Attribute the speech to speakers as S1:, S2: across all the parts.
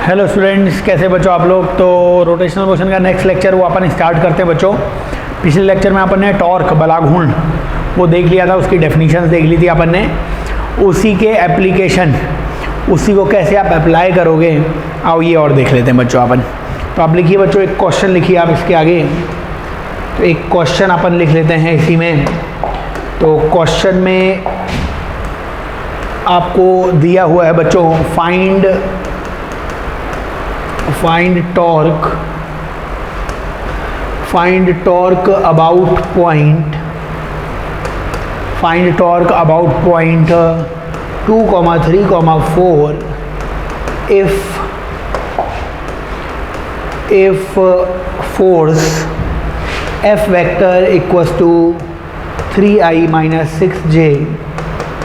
S1: Hello students, कैसे बच्चों आप लोग। तो रोटेशनल मोशन का नेक्स्ट लेक्चर वो अपन स्टार्ट करते हैं बच्चों। पिछले लेक्चर में अपन ने टॉर्क बला घूर्ण वो देख लिया था, उसकी डेफिनेशंस देख ली थी अपन ने। उसी के एप्लीकेशन, उसी को कैसे आप अप्लाई करोगे, आओ ये और देख लेते हैं बच्चों अपन। तो आप लिखिए बच्चों, एक क्वेश्चन लिखिए आप इसके आगे। तो एक क्वेश्चन अपन लिख लेते हैं इसी में। तो क्वेश्चन में आपको दिया हुआ है बच्चों, find torque about point 2, 3, 4 if force F vector equals to 3i minus 6j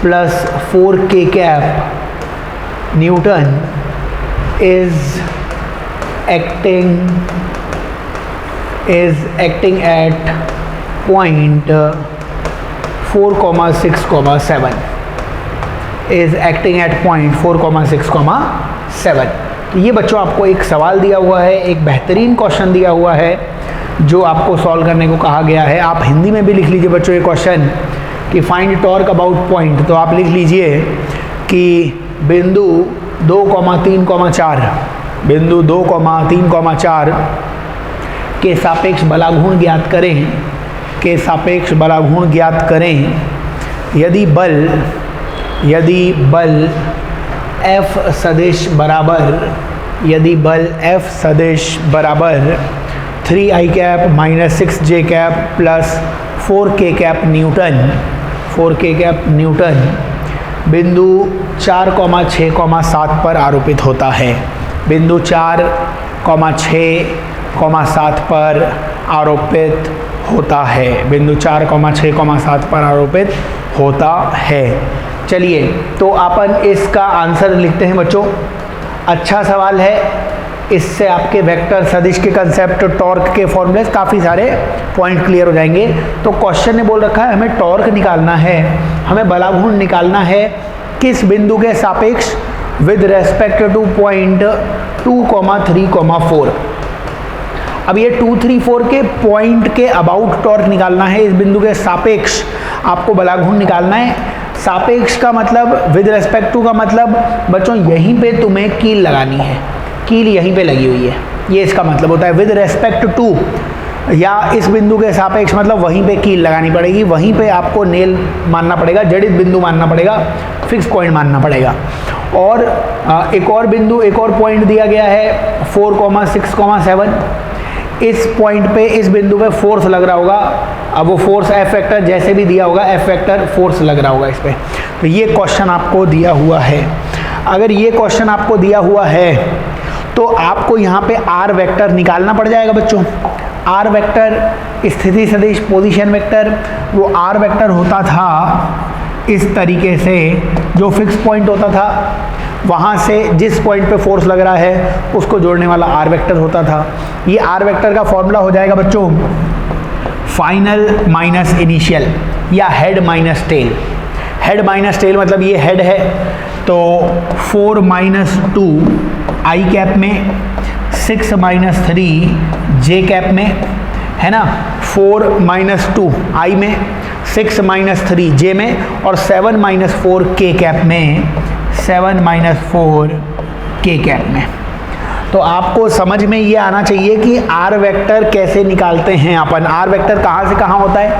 S1: plus 4k cap Newton is acting at point 4, 6, 7 is acting at point 4, 6, 7। तो ये बच्चों आपको एक सवाल दिया हुआ है, एक बेहतरीन क्वेश्चन दिया हुआ है जो आपको सॉल्व करने को कहा गया है। आप हिंदी में भी लिख लीजिए बच्चों ये क्वेश्चन कि फाइंड टॉर्क अबाउट पॉइंट। तो आप लिख लीजिए कि बिंदु 2, 3, 4 बिंदु 2, 3, 4 के सापेक्ष बलाघूर्ण ज्ञात करें यदि बल F सदिश बराबर 3i cap minus 6j cap plus 4k cap Newton बिंदु 4, 6, 7 पर आरोपित होता है। बिंदु 4, 6, 7 पर आरोपित होता है। बिंदु 4, 6, 7 पर आरोपित होता है। चलिए तो अपन इसका आंसर लिखते हैं बच्चों। अच्छा सवाल है, इससे आपके वेक्टर सदिश के कंसेप्ट, टॉर्क के फॉर्मूले, काफ़ी सारे पॉइंट क्लियर हो जाएंगे। तो क्वेश्चन ने बोल रखा है हमें टॉर्क निकालना है, हमें बलाघूर्ण निकालना है किस बिंदु के सापेक्ष, विद रेस्पेक्ट टू पॉइंट 2, 3, 4। अब ये 2, 3, 4 के पॉइंट के अबाउट टॉर्क निकालना है, इस बिंदु के सापेक्ष आपको बलाघूर्ण निकालना है। सापेक्ष का मतलब, विद रेस्पेक्ट टू का मतलब बच्चों यहीं पे तुम्हें कील लगानी है, कील यहीं पे लगी हुई है, ये इसका मतलब होता है। विद रेस्पेक्ट टू या इस बिंदु के सापेक्ष मतलब वहीं पे कील लगानी पड़ेगी, वहीं पे आपको नेल मानना पड़ेगा, जड़ित बिंदु मानना पड़ेगा, फिक्स पॉइंट मानना पड़ेगा। और एक और बिंदु, एक और पॉइंट दिया गया है 4, 6, 7। इस पॉइंट पे, इस बिंदु पे फोर्स लग रहा होगा। अब वो फोर्स एफ वेक्टर जैसे भी दिया होगा, एफ वेक्टर फोर्स लग रहा होगा इस पे। तो ये क्वेश्चन आपको दिया हुआ है। अगर ये क्वेश्चन आपको दिया हुआ है तो आपको यहाँ पे आर वेक्टर निकालना पड़ जाएगा बच्चों। आर वेक्टर स्थिति सदिश, पोजीशन वेक्टर, वो आर वेक्टर होता था इस तरीके से, जो फिक्स पॉइंट होता था वहाँ से जिस पॉइंट पे फोर्स लग रहा है उसको जोड़ने वाला आर वेक्टर होता था। ये आर वेक्टर का फॉर्मूला हो जाएगा बच्चों फाइनल माइनस इनिशियल या head minus tell. Head minus tell मतलब ये हेड है तो 4 - 2 आई कैप में, 6 - 3 जे कैप में, है ना। 4 - 2 आई में, 6 - 3 जे में, और 7 - 4 के कैप में, 7 - 4 के कैप में। तो आपको समझ में ये आना चाहिए कि आर वेक्टर कैसे निकालते हैं अपन। आर वेक्टर कहाँ से कहाँ होता है,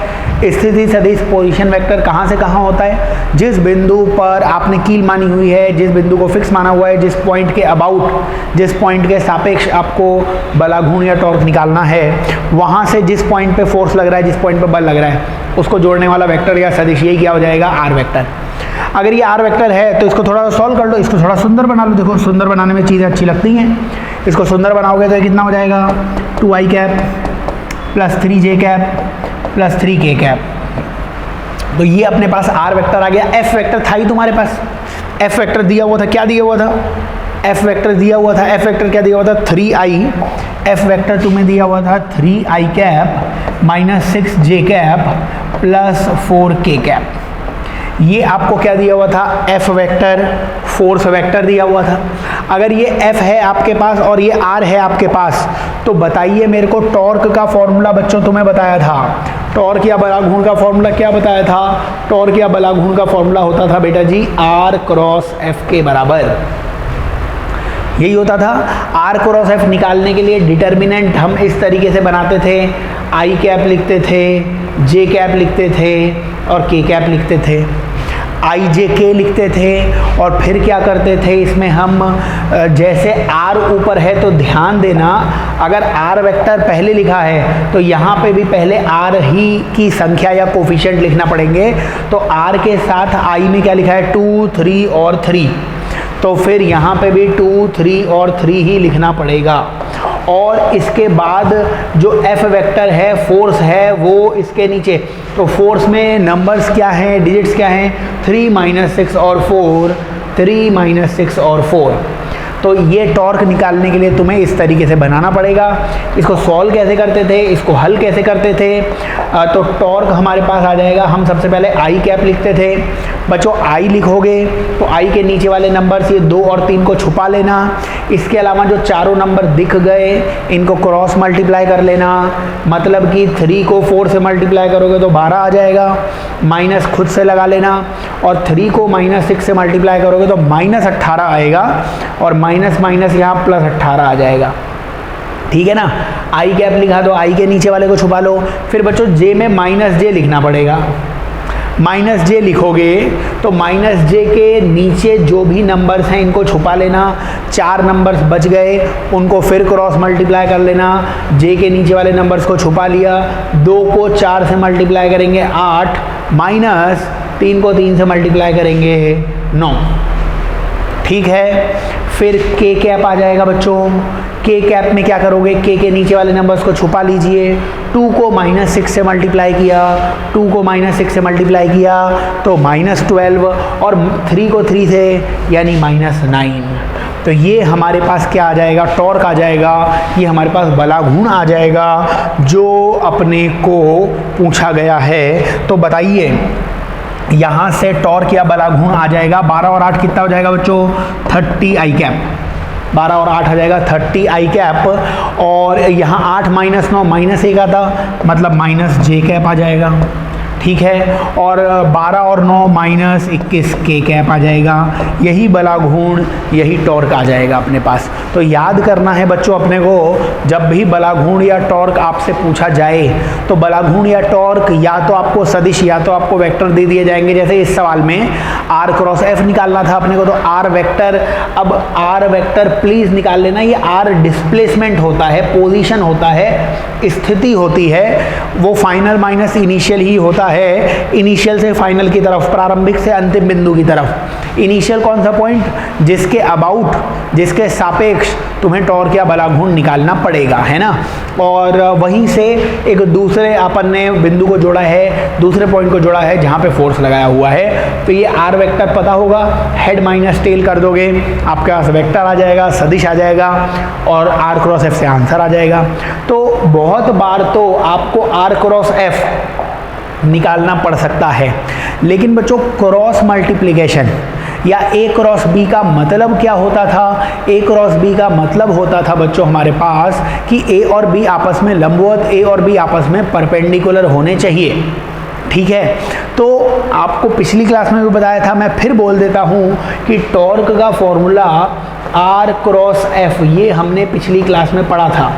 S1: स्थिति सदिश पोजीशन वेक्टर कहाँ से कहाँ होता है, जिस बिंदु पर आपने कील मानी हुई है, जिस बिंदु को फिक्स माना हुआ है, जिस पॉइंट के अबाउट, जिस पॉइंट के सापेक्ष आपको बलाघूर्ण या टॉर्क निकालना है, वहाँ से जिस पॉइंट पे फोर्स लग रहा है, जिस पॉइंट पे बल लग रहा है, उसको जोड़ने वाला वेक्टर या सदिश, यही क्या हो जाएगा, आर वेक्टर। अगर ये आर वेक्टर है तो इसको थोड़ा सॉल्व कर लो, इसको थोड़ा सुंदर बना लो। देखो सुंदर बनाने में चीज़ें अच्छी लगती हैं। इसको सुंदर बनाओगे तो कितना हो जाएगा, 2i cap plus 3j cap plus 3k cap. तो ये अपने पास आर वेक्टर आ गया। एफ वेक्टर था ही तुम्हारे पास, एफ वेक्टर दिया हुआ था। क्या दिया हुआ था, एफ वेक्टर दिया हुआ था। एफ वेक्टर क्या दिया हुआ था, 3i। एफ वेक्टर तुम्हें दिया हुआ था 3i cap minus 6j cap plus 4k cap. ये आपको क्या दिया हुआ था, एफ वेक्टर, फोर्स वेक्टर दिया हुआ था। अगर ये एफ है आपके पास और ये आर है आपके पास, तो बताइए मेरे को टॉर्क का फॉर्मूला बच्चों तुम्हें बताया था, टॉर्क या बलाघूर्ण का फॉर्मूला क्या बताया था, टॉर्क या बलाघूर्ण का फॉर्मूला होता था बेटा जी आर क्रॉस एफ के बराबर, यही होता था। आर क्रॉस एफ निकालने के लिए डिटर्मिनेंट हम इस तरीके से बनाते थे, आई कैप लिखते थे, जे कैप लिखते थे और के कैप लिखते थे, आई जे के लिखते थे। और फिर क्या करते थे इसमें हम, जैसे आर ऊपर है तो ध्यान देना, अगर आर वेक्टर पहले लिखा है तो यहाँ पे भी पहले आर ही की संख्या या कोफिशिएंट लिखना पड़ेंगे। तो आर के साथ आई में क्या लिखा है, 2, 3 और 3, तो फिर यहाँ पे भी 2, 3 और 3 ही लिखना पड़ेगा। और इसके बाद जो एफ वेक्टर है, फोर्स है, वो इसके नीचे, तो फोर्स में नंबर्स क्या हैं, डिजिट्स क्या हैं, 3, -6 और 4, 3, -6 और 4। तो ये टॉर्क निकालने के लिए तुम्हें इस तरीके से बनाना पड़ेगा। इसको सॉल्व कैसे करते थे, इसको हल कैसे करते थे, तो टॉर्क हमारे पास आ जाएगा। हम सबसे पहले आई कैप लिखते थे बच्चों, आई लिखोगे तो आई के नीचे वाले नंबर्स ये 2 और 3 को छुपा लेना। इसके अलावा जो चारों नंबर दिख गए इनको क्रॉस मल्टीप्लाई कर लेना, मतलब कि 3 को 4 से मल्टीप्लाई करोगे तो 12 आ जाएगा, माइनस खुद से लगा लेना, और 3 को -6 से मल्टीप्लाई करोगे तो -18 आएगा, और माइनस माइनस यहाँ +18 आ जाएगा। ठीक है ना, आई कैप लिखा तो आई के नीचे वाले को छुपा लो। फिर बच्चों जे में -j लिखना पड़ेगा, -j लिखोगे तो -j के नीचे जो भी नंबर्स हैं इनको छुपा लेना। 4 नंबर्स बच गए, उनको फिर क्रॉस मल्टीप्लाई कर लेना, j के नीचे वाले नंबर्स को छुपा लिया। 2 को 4 से मल्टीप्लाई करेंगे 8, माइनस 3 को 3 से मल्टीप्लाई करेंगे 9। ठीक है, फिर के कैप आ जाएगा बच्चों। के कैप में क्या करोगे, के नीचे वाले नंबर्स को छुपा लीजिए। 2 को -6 से मल्टीप्लाई किया, 2 को -6 से मल्टीप्लाई किया तो -12, और 3 को 3 से यानी -9। तो ये हमारे पास क्या आ जाएगा, टॉर्क आ जाएगा। ये हमारे पास बलाघूर्ण आ जाएगा जो अपने को पूछा गया है। तो बताइए यहाँ से टॉर्क या बलाघूर्ण आ जाएगा। 12 और 8 कितना हो जाएगा बच्चों, 30 आई कैप। 12 और 8 आ जाएगा 30 आई कैप, और यहाँ 8 - 9 -1 आता, मतलब -j कैप आ जाएगा। ठीक है, और 12 और 9 -21 के कैप आ जाएगा। यही बलाघूर्ण, यही टॉर्क आ जाएगा अपने पास। तो याद करना है बच्चों अपने को, जब भी बलाघूर्ण या टॉर्क आपसे पूछा जाए तो बलाघूर्ण या टॉर्क या तो आपको सदिश या तो आपको वेक्टर दे दिए जाएंगे। जैसे इस सवाल में आर क्रॉस एफ निकालना था अपने को, तो आर वेक्टर। अब आर वेक्टर प्लीज निकाल लेना, ये आर डिस्प्लेसमेंट होता है, पोजीशन होता है, स्थिति होती है, वो फाइनल माइनस इनिशियल ही होता है, इनिशियल से फाइनल की तरफ, प्रारंभिक से अंतिम बिंदु की तरफ। इनिशियल कौन सा पॉइंट, जिसके अबाउट, जिसके सापेक्ष तुम्हें टॉर्क या बलाघूर्ण निकालना पड़ेगा, है ना। और वहीं से एक दूसरे अपन ने बिंदु को जोड़ा है, दूसरे पॉइंट को जोड़ा है जहाँ पे फोर्स लगाया हुआ है। तो ये आर वेक्टर पता होगा, हेड माइनस टेल कर दोगे, आपके पास वेक्टर आ जाएगा, सदिश आ जाएगा, और आर क्रॉस एफ से आंसर आ जाएगा। तो बहुत बार तो आपको आर क्रॉस एफ निकालना पड़ सकता है, लेकिन बच्चों क्रॉस मल्टीप्लिकेशन या ए क्रॉस बी का मतलब क्या होता था। ए क्रॉस बी का मतलब होता था बच्चों हमारे पास कि ए और बी आपस में लंबवत, ए और बी आपस में परपेंडिकुलर होने चाहिए। ठीक है, तो आपको पिछली क्लास में भी बताया था, मैं फिर बोल देता हूँ कि टॉर्क का फॉर्मूला आर क्रॉस एफ, ये हमने पिछली क्लास में पढ़ा था।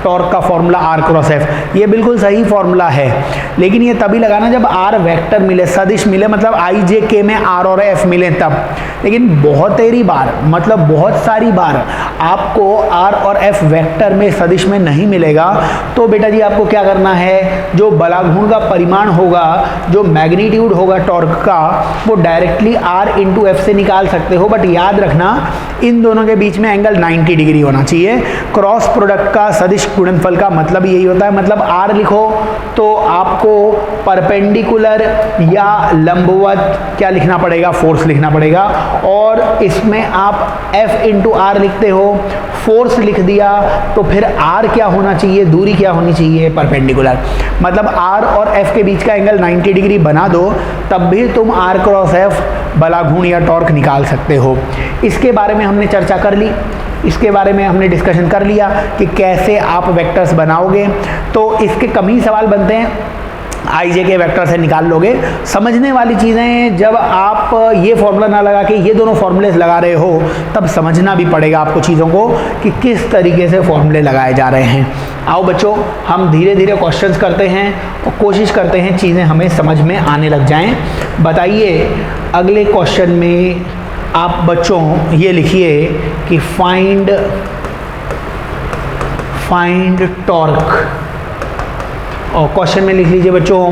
S1: टॉर्क का फॉर्मूला आर क्रॉस एफ, ये बिल्कुल सही फॉर्मूला है, लेकिन ये तभी लगाना जब आर वेक्टर मिले, सदिश मिले, मतलब आई जे के में आर और एफ मिले तब। लेकिन बहुत तेरी बार, मतलब बहुत सारी बार आपको आर और एफ वेक्टर में, सदिश में नहीं मिलेगा। तो बेटा जी आपको क्या करना है, जो बलाघूर्ण का परिमाण होगा, जो मैग्नीट्यूड होगा टॉर्क का, वो डायरेक्टली आर इंटू एफ से निकाल सकते हो। बट याद रखना इन दोनों के बीच में एंगल 90 डिग्री होना चाहिए। क्रॉस प्रोडक्ट का, सदिश गुणनफल का मतलब यही होता है, मतलब आर लिखो तो आपको परपेंडिकुलर या लंबवत क्या लिखना पड़ेगा, फोर्स लिखना पड़ेगा। और इसमें आप एफ इंटू आर लिखते हो, फोर्स लिख दिया तो फिर आर क्या होना चाहिए, दूरी क्या होनी चाहिए, परपेंडिकुलर। मतलब आर और एफ के बीच का एंगल 90 डिग्री बना दो, तब भी तुम आर क्रॉस एफ बलाघूर्ण या टॉर्क निकाल सकते हो। इसके बारे में हमने चर्चा कर ली, इसके बारे में हमने डिस्कशन कर लिया कि कैसे आप वेक्टर्स बनाओगे। तो इसके कम ही सवाल बनते हैं, आई जे के वेक्टर से निकाल लोगे। समझने वाली चीज़ें, जब आप ये फॉर्मूला ना लगा के ये दोनों फॉर्मूलेस लगा रहे हो, तब समझना भी पड़ेगा आपको चीज़ों को कि किस तरीके से फॉर्मूले लगाए जा रहे हैं। आओ बच्चों, हम धीरे धीरे क्वेश्चंस करते हैं और कोशिश करते हैं चीज़ें हमें समझ में आने लग जाएं। बताइए अगले क्वेश्चन में आप बच्चों ये लिखिए कि फाइंड टॉर्क, और क्वेश्चन में लिख लीजिए बच्चों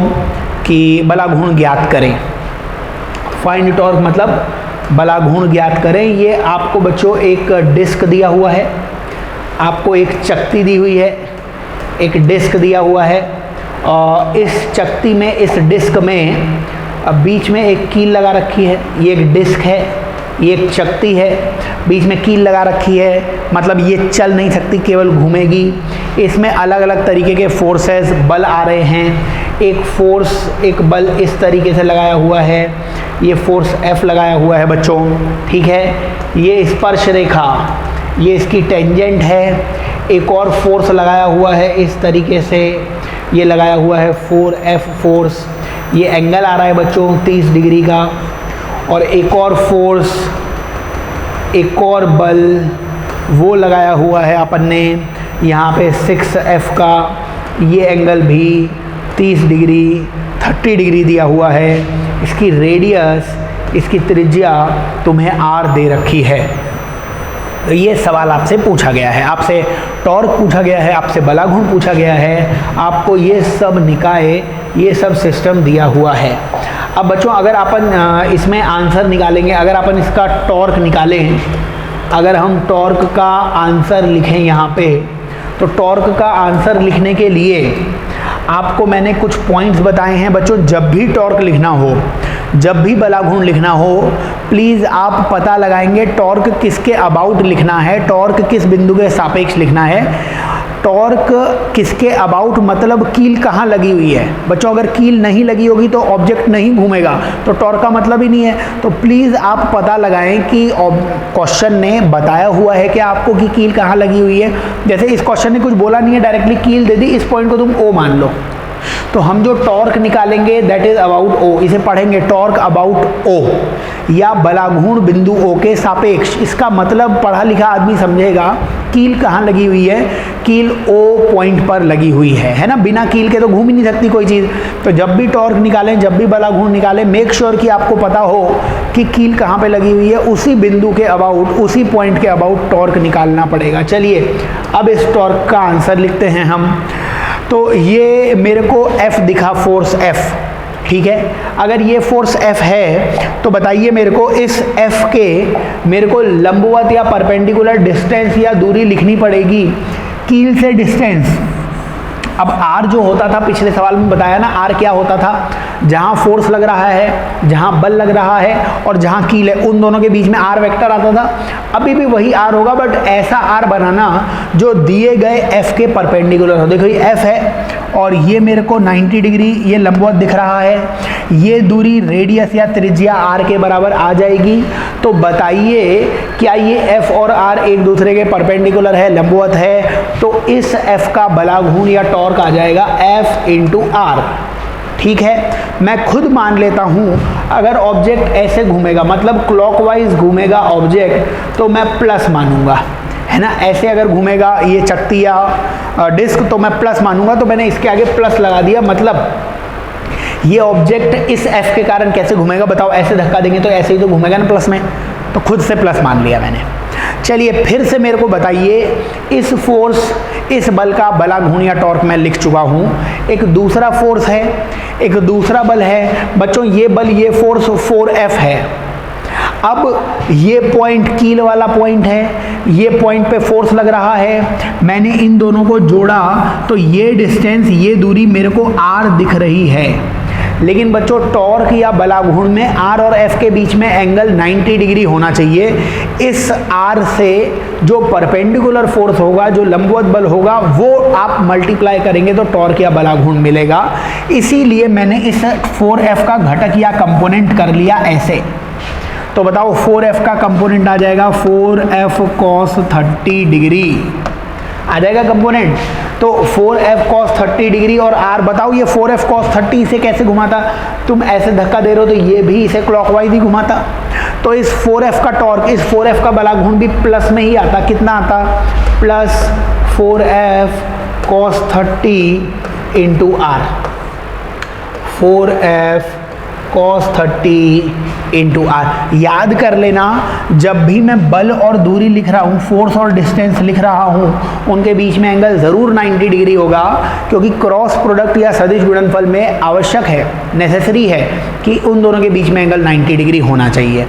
S1: कि बलाघूर्ण ज्ञात करें। फाइंड टॉर्क मतलब बलाघूर्ण ज्ञात करें। ये आपको बच्चों एक डिस्क दिया हुआ है, आपको एक चकती दी हुई है, एक डिस्क दिया हुआ है, और इस चकती में, इस डिस्क में बीच में एक कील लगा रखी है। ये एक डिस्क है, ये एक चकती है, बीच में कील लगा रखी है, मतलब ये चल नहीं सकती, केवल घूमेगी। इसमें अलग अलग तरीके के फोर्सेस, बल आ रहे हैं। एक फोर्स, एक बल इस तरीके से लगाया हुआ है, ये फोर्स F लगाया हुआ है बच्चों, ठीक है। ये स्पर्श रेखा, ये इसकी टेंजेंट है। एक और फोर्स लगाया हुआ है इस तरीके से, ये लगाया हुआ है 4F फोर्स। ये एंगल आ रहा है बच्चों 30 डिग्री का। और एक और फोर्स, एक और बल वो लगाया हुआ है अपन ने यहाँ पे 6F का। ये एंगल भी 30 डिग्री 30 डिग्री दिया हुआ है। इसकी रेडियस, इसकी त्रिज्या तुम्हें R दे रखी है। तो ये सवाल आपसे पूछा गया है, आपसे टॉर्क पूछा गया है, आपसे बलाघूर्ण पूछा गया है, आपको ये सब निकाय, ये सब सिस्टम दिया हुआ है। अब बच्चों अगर अपन इसमें आंसर निकालेंगे, अगर अपन इसका टॉर्क निकालें, अगर हम टॉर्क का आंसर लिखें यहाँ पे, तो टॉर्क का आंसर लिखने के लिए आपको मैंने कुछ पॉइंट्स बताए हैं बच्चों। जब भी टॉर्क लिखना हो, जब भी बलाघूर्ण लिखना हो, प्लीज़ आप पता लगाएंगे टॉर्क किसके अबाउट लिखना है, टॉर्क किस बिंदु के सापेक्ष लिखना है। टॉर्क किसके अबाउट मतलब कील कहाँ लगी हुई है बच्चों। अगर कील नहीं लगी होगी तो ऑब्जेक्ट नहीं घूमेगा, तो टॉर्क का मतलब ही नहीं है। तो प्लीज़ आप पता लगाएं कि क्वेश्चन ने बताया हुआ है कि आपको कि कील कहाँ लगी हुई है। जैसे इस क्वेश्चन ने कुछ बोला नहीं है, डायरेक्टली कील दे दी, इस पॉइंट को तुम O मान लो। तो हम जो टॉर्क निकालेंगे दैट इज अबाउट O, इसे पढ़ेंगे टॉर्क अबाउट O या बलाघूर्ण बिंदु O के सापेक्ष। इसका मतलब पढ़ा लिखा आदमी समझेगा कील कहाँ लगी हुई है, कील O पॉइंट पर लगी हुई है ना। बिना कील के तो घूम ही नहीं सकती कोई चीज़। तो जब भी टॉर्क निकालें, जब भी बलाघूर्ण निकालें, मेक श्योर कि आपको पता हो कि कील कहाँ पे लगी हुई है, उसी बिंदु के अबाउट, उसी पॉइंट के अबाउट टॉर्क निकालना पड़ेगा। चलिए अब इस टॉर्क का आंसर लिखते हैं हम। तो ये मेरे को F दिखा, फोर्स F, ठीक है। अगर ये फोर्स F है तो बताइए मेरे को इस F के मेरे को लंबवत या परपेंडिकुलर डिस्टेंस या दूरी लिखनी पड़ेगी, कील से डिस्टेंस। अब R जो होता था, पिछले सवाल में बताया ना, R क्या होता था, जहाँ फोर्स लग रहा है, जहाँ बल लग रहा है और जहाँ कील है, उन दोनों के बीच में R वेक्टर आता था। अभी भी वही R होगा, बट ऐसा R बनाना जो दिए गए F के परपेंडिकुलर हो। देखो ये F है और ये मेरे को 90 डिग्री ये लंबवत दिख रहा है। ये दूरी रेडियस या त्रिज्या R के बराबर आ जाएगी। तो बताइए क्या ये F और R एक दूसरे के परपेंडिकुलर है, लंबवत है? तो इस F का बलाघूर्ण या टॉर्क आ जाएगा F इंटू R, ठीक है। मैं खुद मान लेता हूँ अगर ऑब्जेक्ट ऐसे घूमेगा, मतलब क्लॉकवाइज घूमेगा ऑब्जेक्ट, तो मैं प्लस मानूंगा, है ना। ऐसे अगर घूमेगा ये चकती या डिस्क तो मैं प्लस मानूंगा। तो मैंने इसके आगे प्लस लगा दिया, मतलब ये ऑब्जेक्ट इस F के कारण कैसे घूमेगा बताओ। ऐसे धक्का देंगे तो ऐसे ही तो घूमेगा ना प्लस में, तो खुद से प्लस मान लिया मैंने। चलिए फिर से मेरे को बताइए, इस फोर्स, इस बल का बलाघूर्ण या टॉर्क मैं लिख चुका हूँ। एक दूसरा फोर्स है, एक दूसरा बल है बच्चों। ये बल, ये फोर्स 4F है। अब ये पॉइंट कील वाला पॉइंट है, ये पॉइंट पे फोर्स लग रहा है, मैंने इन दोनों को जोड़ा तो ये डिस्टेंस, ये दूरी मेरे को r दिख रही है। लेकिन बच्चों टॉर्क या बलाघूर्ण में r और f के बीच में एंगल 90 डिग्री होना चाहिए। इस r से जो परपेंडिकुलर फोर्स होगा, जो लंबवत बल होगा, वो आप मल्टीप्लाई करेंगे तो टॉर्क या बलाघूर्ण मिलेगा। इसीलिए मैंने इस 4f का घटक या कंपोनेंट कर लिया ऐसे। तो बताओ 4f का कंपोनेंट आ जाएगा 4f cos 30 डिग्री आ जाएगा कंपोनेंट। तो 4f cos 30 डिग्री और r, बताओ ये 4f cos 30 इसे कैसे घुमाता? तुम ऐसे धक्का दे रहे हो तो ये भी इसे क्लॉकवाइज ही घुमाता। तो इस 4f का टॉर्क, इस 4f का बलाघूर्ण भी प्लस में ही आता। कितना आता? Plus 4f cos 30 into r, 4f cos 30 into R. याद कर लेना, जब भी मैं बल और दूरी लिख रहा हूँ, फोर्स और डिस्टेंस लिख रहा हूँ, उनके बीच में एंगल ज़रूर 90 डिग्री होगा, क्योंकि क्रॉस प्रोडक्ट या सदिश गुणनफल में आवश्यक है, नेसेसरी है कि उन दोनों के बीच में एंगल 90 डिग्री होना चाहिए।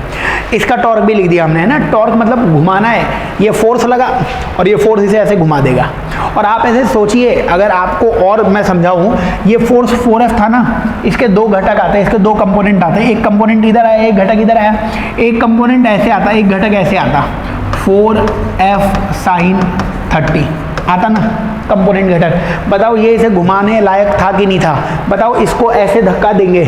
S1: इसका टॉर्क भी लिख दिया हमने, है ना। टॉर्क मतलब घुमाना है, ये फोर्स लगा और ये फोर्स इसे ऐसे घुमा देगा। और आप ऐसे सोचिए, अगर आपको और मैं समझाऊँ, ये फोर्स 4f था ना, इसके दो घटक आते हैं, इसके दो कंपोनेंट आते हैं। एक कंपोनेंट इधर आया, एक घटक इधर आया। एक कंपोनेंट ऐसे आता, एक घटक ऐसे आता, 4f sin 30 आता ना कंपोनेंट घटक। बताओ ये इसे घुमाने लायक था कि नहीं था? बताओ इसको ऐसे धक्का देंगे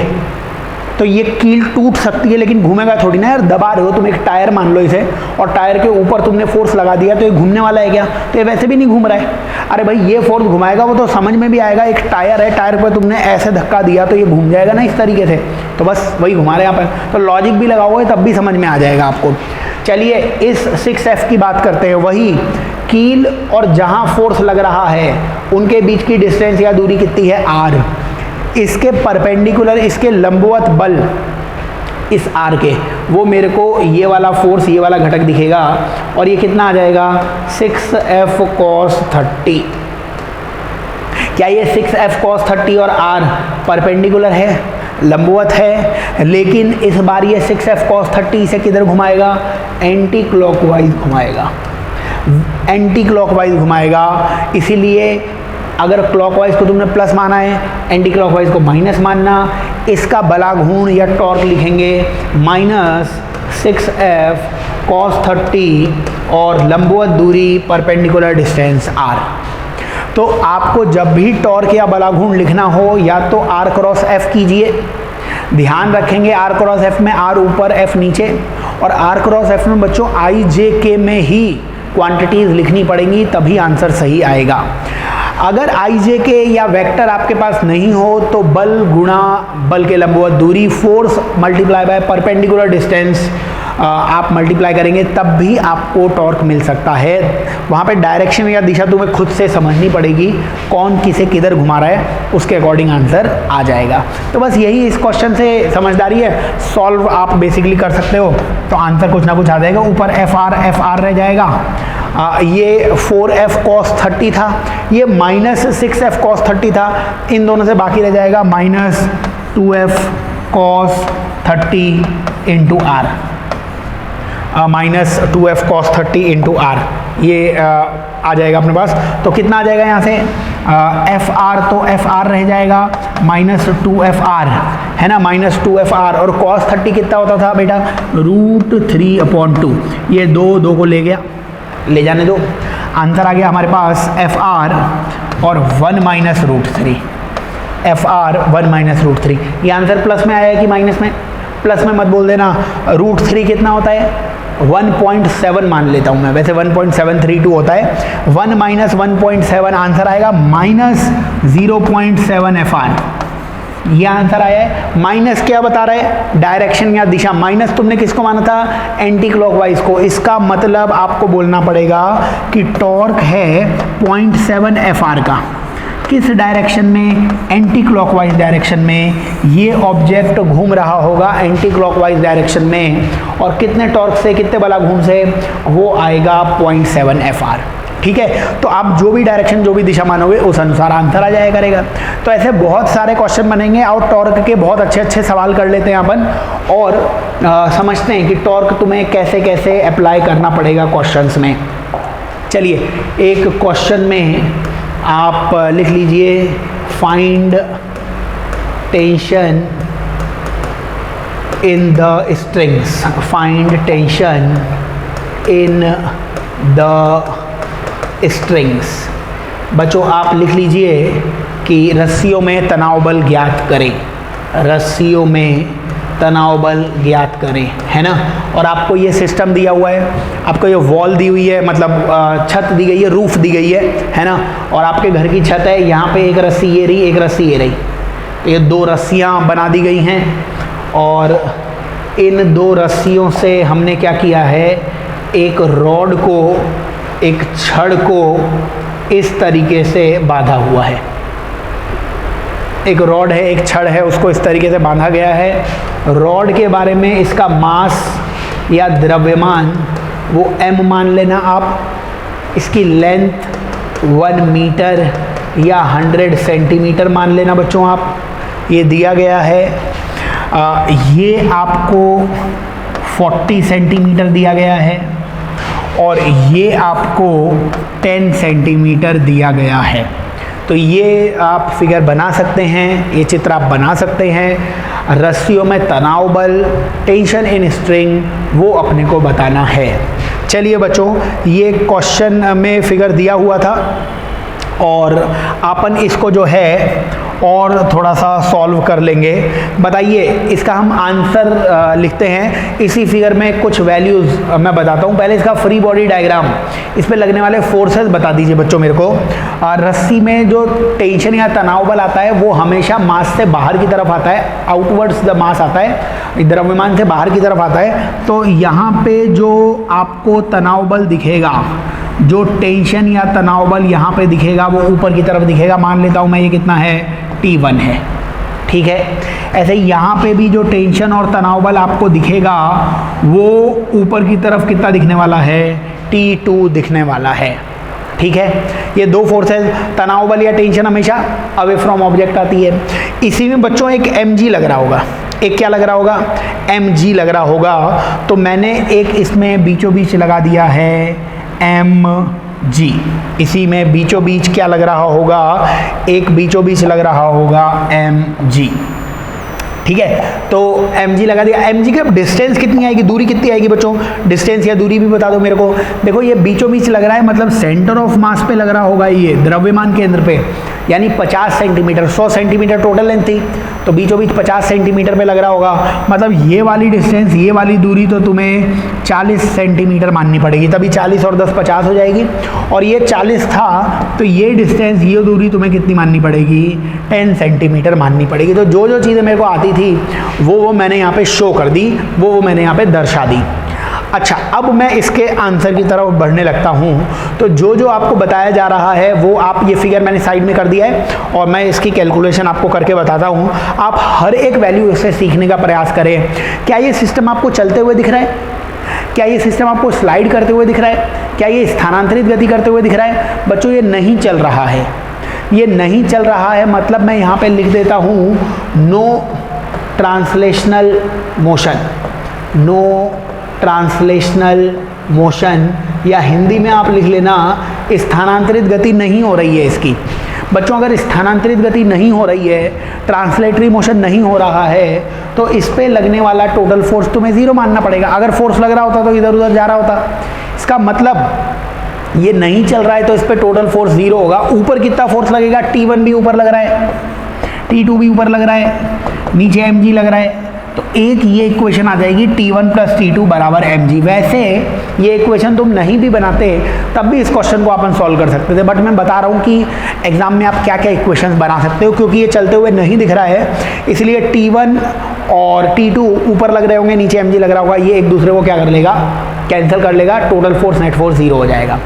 S1: तो ये कील टूट सकती है, लेकिन घूमेगा थोड़ी ना यार। दबा रहे हो तुम एक टायर, मान लो इसे, और टायर के ऊपर तुमने फोर्स लगा दिया तो ये घूमने वाला है क्या? तो ये वैसे भी नहीं घूम रहा है। अरे भाई ये फोर्स घुमाएगा, वो तो समझ में भी आएगा। एक टायर है, टायर पर तुमने ऐसे धक्का दिया तो ये घूम जाएगा ना इस तरीके से। तो बस वही घुमा रहे हैं यहाँ पर। तो लॉजिक भी लगाओगे तब भी समझ में आ जाएगा आपको। चलिए इस 6f की बात करते हैं। वही कील और जहाँ फोर्स लग रहा है उनके बीच की डिस्टेंस या दूरी कितनी है? r। इसके परपेंडिकुलर, इसके लंबवत बल इस r के, वो मेरे को ये वाला फोर्स, ये वाला घटक दिखेगा। और ये कितना आ जाएगा? 6f cos 30। क्या ये 6f cos 30 और r परपेंडिकुलर है, लंबवत है? लेकिन इस बार ये 6f cos 30 से किधर घुमाएगा? एंटी क्लॉकवाइज घुमाएगा, एंटी क्लॉकवाइज घुमाएगा। इसीलिए अगर क्लॉकवाइज को तुमने प्लस माना है, एंटी क्लॉकवाइज को माइनस मानना। इसका बलाघूर्ण या टॉर्क लिखेंगे -6f cos 30 और लंबवत दूरी परपेंडिकुलर डिस्टेंस r। तो आपको जब भी टॉर्क या बलाघूर्ण लिखना हो, या तो r क्रॉस f कीजिए। ध्यान रखेंगे r क्रॉस f में r ऊपर f नीचे, और r क्रॉस f में बच्चों i j k में ही क्वांटिटीज लिखनी पड़ेंगी, तभी आंसर सही आएगा। अगर आई जे के या वेक्टर आपके पास नहीं हो तो बल गुणा बल के लंबवत दूरी, force multiply by perpendicular distance आप मल्टीप्लाई करेंगे, तब भी आपको टॉर्क मिल सकता है। वहाँ पे डायरेक्शन या दिशा तुम्हें खुद से समझनी पड़ेगी, कौन किसे किधर घुमा रहा है, उसके अकॉर्डिंग आंसर आ जाएगा। तो बस यही इस क्वेश्चन से समझदारी है। सॉल्व आप बेसिकली कर सकते हो तो आंसर कुछ ना कुछ आ जाएगा। ऊपर एफ आर रह जाएगा। ये 4f cos 30 था, ये -6f cos 30 था। इन दोनों से बाकी रह जाएगा -2f cos 30 into r, -2f cos 30 into r। ये आ जाएगा अपने पास। तो कितना आ जाएगा यहाँ से? fr, तो fr रह जाएगा -2fr, है ना, -2fr। और cos 30 कितना होता था बेटा? √3/2। ये दो को ले गया, ले जाने दो। आंसर आ गया हमारे पास fr और 1 - √3। fr 1 - √3। ये आंसर प्लस में आया है कि माइनस में? प्लस में मत बोल देना। √3 कितना होता है? 1.7 मान लेता हूँ मैं, वैसे 1.732 होता है। 1 - 1.7 आंसर आएगा -0.7 fr। ये आंसर आया है। माइनस क्या बता रहा है? डायरेक्शन या दिशा। माइनस तुमने किसको माना था? एंटी क्लॉकवाइज को। इसका मतलब आपको बोलना पड़ेगा कि टॉर्क है 0.7 fr का। किस डायरेक्शन में? एंटी क्लॉकवाइज डायरेक्शन में। ये ऑब्जेक्ट घूम रहा होगा एंटी क्लॉकवाइज डायरेक्शन में, और कितने टॉर्क से, कितने बलाघूर्ण से? वो आएगा 0.7 fr। ठीक है, तो आप जो भी डायरेक्शन, जो भी दिशा मानोगे उस अनुसार आंसर आ जाया करेगा। तो ऐसे बहुत सारे क्वेश्चन बनेंगे और टॉर्क के बहुत अच्छे अच्छे सवाल कर लेते हैं अपन और समझते हैं कि टॉर्क तुम्हें कैसे कैसे अप्लाई करना पड़ेगा क्वेश्चंस में। चलिए, एक क्वेश्चन में आप लिख लीजिए find tension in the strings, find tension in the strings. बच्चों आप लिख लीजिए कि रस्सियों में तनाव बल ज्ञात करें, रस्सियों में तनाव बल ज्ञात करें, है ना। और आपको ये सिस्टम दिया हुआ है, आपको ये वॉल दी हुई है, मतलब छत दी गई है, रूफ दी गई है ना। और आपके घर की छत है, यहाँ पे एक रस्सी ये रही, एक रस्सी ये रही, तो ये दो रस्सियाँ बना दी गई हैं और इन दो रस्सियों से हमने क्या किया है, एक रॉड को, एक छड़ को इस तरीके से बांधा हुआ है। एक रॉड है, एक छड़ है, उसको इस तरीके से बांधा गया है। रॉड के बारे में इसका मास या द्रव्यमान वो m मान लेना आप। इसकी लेंथ 1 मीटर या 100 सेंटीमीटर मान लेना बच्चों आप, ये दिया गया है। ये आपको 40 सेंटीमीटर दिया गया है और ये आपको 10 सेंटीमीटर दिया गया है। तो ये आप फिगर बना सकते हैं, ये चित्र आप बना सकते हैं। रस्सियों में तनाव बल, टेंशन इन स्ट्रिंग, वो अपने को बताना है। चलिए बच्चों, ये क्वेश्चन में फिगर दिया हुआ था और अपन इसको जो है और थोड़ा सा सॉल्व कर लेंगे। बताइए, इसका हम आंसर लिखते हैं। इसी फिगर में कुछ वैल्यूज़ मैं बताता हूँ। पहले इसका फ्री बॉडी डायग्राम, इस पे लगने वाले फोर्सेस बता दीजिए बच्चों मेरे को। रस्सी में जो टेंशन या तनाव बल आता है वो हमेशा मास से बाहर की तरफ आता है, आउटवर्ड्स द मास आता है, द्रव्यमान से बाहर की तरफ आता है। तो यहाँ पे जो आपको तनाव बल दिखेगा, जो टेंशन या तनाव बल यहाँ पे दिखेगा वो ऊपर की तरफ दिखेगा। मान लेता हूँ मैं, ये कितना है, T1 है, ठीक है। ऐसे यहाँ पे भी जो टेंशन और तनाव बल आपको दिखेगा वो ऊपर की तरफ कितना दिखने वाला है, T2 दिखने वाला है, ठीक है। ये दो फोर्सेस, तनाव बल या टेंशन हमेशा अवे फ्रॉम ऑब्जेक्ट आती है। इसी में बच्चों एक mg लग रहा होगा, एक क्या लग रहा होगा, mg लग रहा होगा। तो मैंने एक इसमें बीचों बीच लगा दिया है mg। इसी में बीचों बीच क्या लग रहा होगा, एक बीचों बीच लग रहा होगा mg, ठीक है। तो mg लगा दिया। mg की डिस्टेंस कितनी आएगी, दूरी कितनी आएगी बच्चों, डिस्टेंस या दूरी भी बता दो मेरे को। देखो ये बीचों बीच लग रहा है, मतलब सेंटर ऑफ मास पे लग रहा होगा, ये द्रव्यमान केंद्र पे, यानी 50 सेंटीमीटर। 100 सेंटीमीटर टोटल लेंथ थी, तो बीचों बीच 50 सेंटीमीटर पे लग रहा होगा। मतलब ये वाली डिस्टेंस, ये वाली दूरी तो तुम्हें 40 सेंटीमीटर माननी पड़ेगी, तभी 40 और 10 50 हो जाएगी। और ये 40 था, तो ये डिस्टेंस, ये दूरी तुम्हें कितनी माननी पड़ेगी, 10 सेंटीमीटर माननी पड़ेगी। तो जो जो चीज़ें मेरे को आती थी वो मैंने यहाँ पे शो कर दी, वो मैंने यहाँ पे दर्शा दी। अच्छा, अब मैं इसके आंसर की तरफ बढ़ने लगता हूँ। तो जो जो आपको बताया जा रहा है वो आप, ये फिगर मैंने साइड में कर दिया है और मैं इसकी कैलकुलेशन आपको करके बताता हूँ। आप हर एक वैल्यू इससे सीखने का प्रयास करें। क्या ये सिस्टम आपको चलते हुए दिख रहा है, क्या ये सिस्टम आपको स्लाइड करते हुए दिख रहा है, क्या ये स्थानांतरित गति करते हुए दिख रहा है। बच्चों ये नहीं चल रहा है, ये नहीं चल रहा है, मतलब मैं यहाँ पे लिख देता हूँ no translational motion, no translational motion, या हिंदी में आप लिख लेना स्थानांतरित गति नहीं हो रही है इसकी। बच्चों अगर स्थानांतरित गति नहीं हो रही है, ट्रांसलेटरी मोशन नहीं हो रहा है, तो इस पे लगने वाला टोटल फोर्स तुम्हें 0 मानना पड़ेगा। अगर फोर्स लग रहा होता तो इधर उधर जा रहा होता। इसका मतलब ये नहीं चल रहा है तो इस पे टोटल फोर्स 0 होगा। ऊपर कितना फोर्स लगेगा, T1 भी ऊपर लग रहा है, T2 भी ऊपर लग रहा है, नीचे mg लग रहा है। तो एक ये इक्वेशन आ जाएगी T1 प्लस T2 बराबर mg। वैसे ये इक्वेशन तुम नहीं भी बनाते तब भी इस क्वेश्चन को अपन सॉल्व कर सकते थे, बट मैं बता रहा हूँ कि एग्जाम में आप क्या क्या इक्वेशंस बना सकते हो। क्योंकि ये चलते हुए नहीं दिख रहा है, इसलिए T1 और T2 ऊपर लग रहे होंगे, नीचे mg लग रहा होगा, ये एक दूसरे को क्या कर लेगा, कैंसिल कर लेगा, टोटल फोर्स नेट फोर्स 0 हो जाएगा।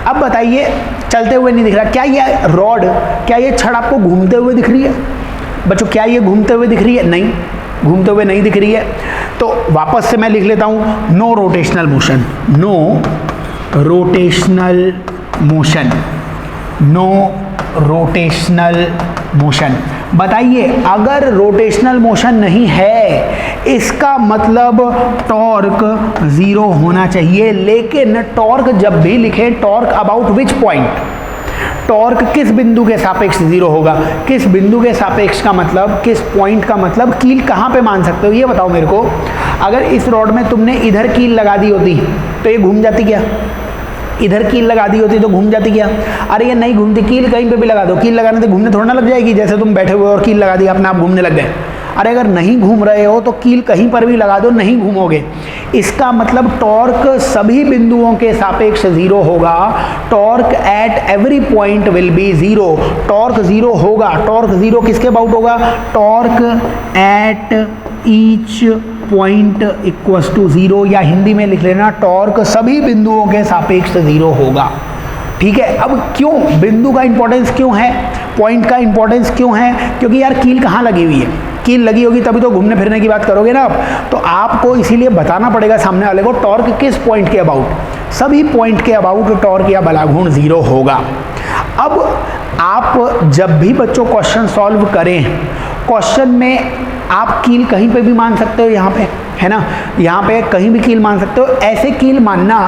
S1: अब बताइए, चलते हुए नहीं दिख रहा, क्या ये रॉड, क्या ये छड़ आपको घूमते हुए दिख रही है बच्चों, क्या ये घूमते हुए दिख रही है, नहीं घूमते हुए नहीं दिख रही है। तो वापस से मैं लिख लेता हूँ no rotational motion, no rotational motion, no rotational motion. बताइए, अगर रोटेशनल मोशन नहीं है इसका मतलब टॉर्क ज़ीरो होना चाहिए। लेकिन टॉर्क जब भी लिखें, torque about which point, torque किस बिंदु के सापेक्ष ज़ीरो होगा। किस बिंदु के सापेक्ष का मतलब, किस पॉइंट का मतलब, कील कहाँ पे मान सकते हो ये बताओ मेरे को। अगर इस रॉड में तुमने इधर कील लगा दी होती तो ये घूम जाती क्या? इधर कील लगा दी होती तो घूम जाती क्या? अरे ये नहीं घूमती, कील कहीं पे भी लगा दो, कील लगाने से घूमने थोड़ा ना लग जाएगी। जैसे तुम बैठे हुए और कील लगा दी, अपने आप घूमने लग गए। अरे अगर नहीं घूम रहे हो तो कील कहीं पर भी लगा दो, नहीं घूमोगे। इसका मतलब टॉर्क सभी बिंदुओं के सापेक्ष ज़ीरो होगा। Torque at every point will be zero. Torque zero होगा। टॉर्क ज़ीरो किसके अबाउट होगा? Torque at each point equals to zero, या हिंदी में लिख लेना टॉर्क सभी बिंदुओं के सापेक्ष ज़ीरो होगा। ठीक है। अब क्यों बिंदु का इंपॉर्टेंस क्यों है, पॉइंट का इंपॉर्टेंस क्यों है? क्योंकि यार कील कहाँ लगी हुई है, कील लगी होगी तभी तो घूमने फिरने की बात करोगे ना आप। तो आपको इसीलिए बताना पड़ेगा सामने वाले को टॉर्क किस पॉइंट के अबाउट, सभी पॉइंट के अबाउट टॉर्क या बलाघूर्ण ज़ीरो होगा। अब आप जब भी बच्चों क्वेश्चन सॉल्व करें, क्वेश्चन में आप कील कहीं पे भी मान सकते हो, यहाँ पे है ना, यहाँ पे कहीं भी कील मान सकते हो। ऐसे कील मानना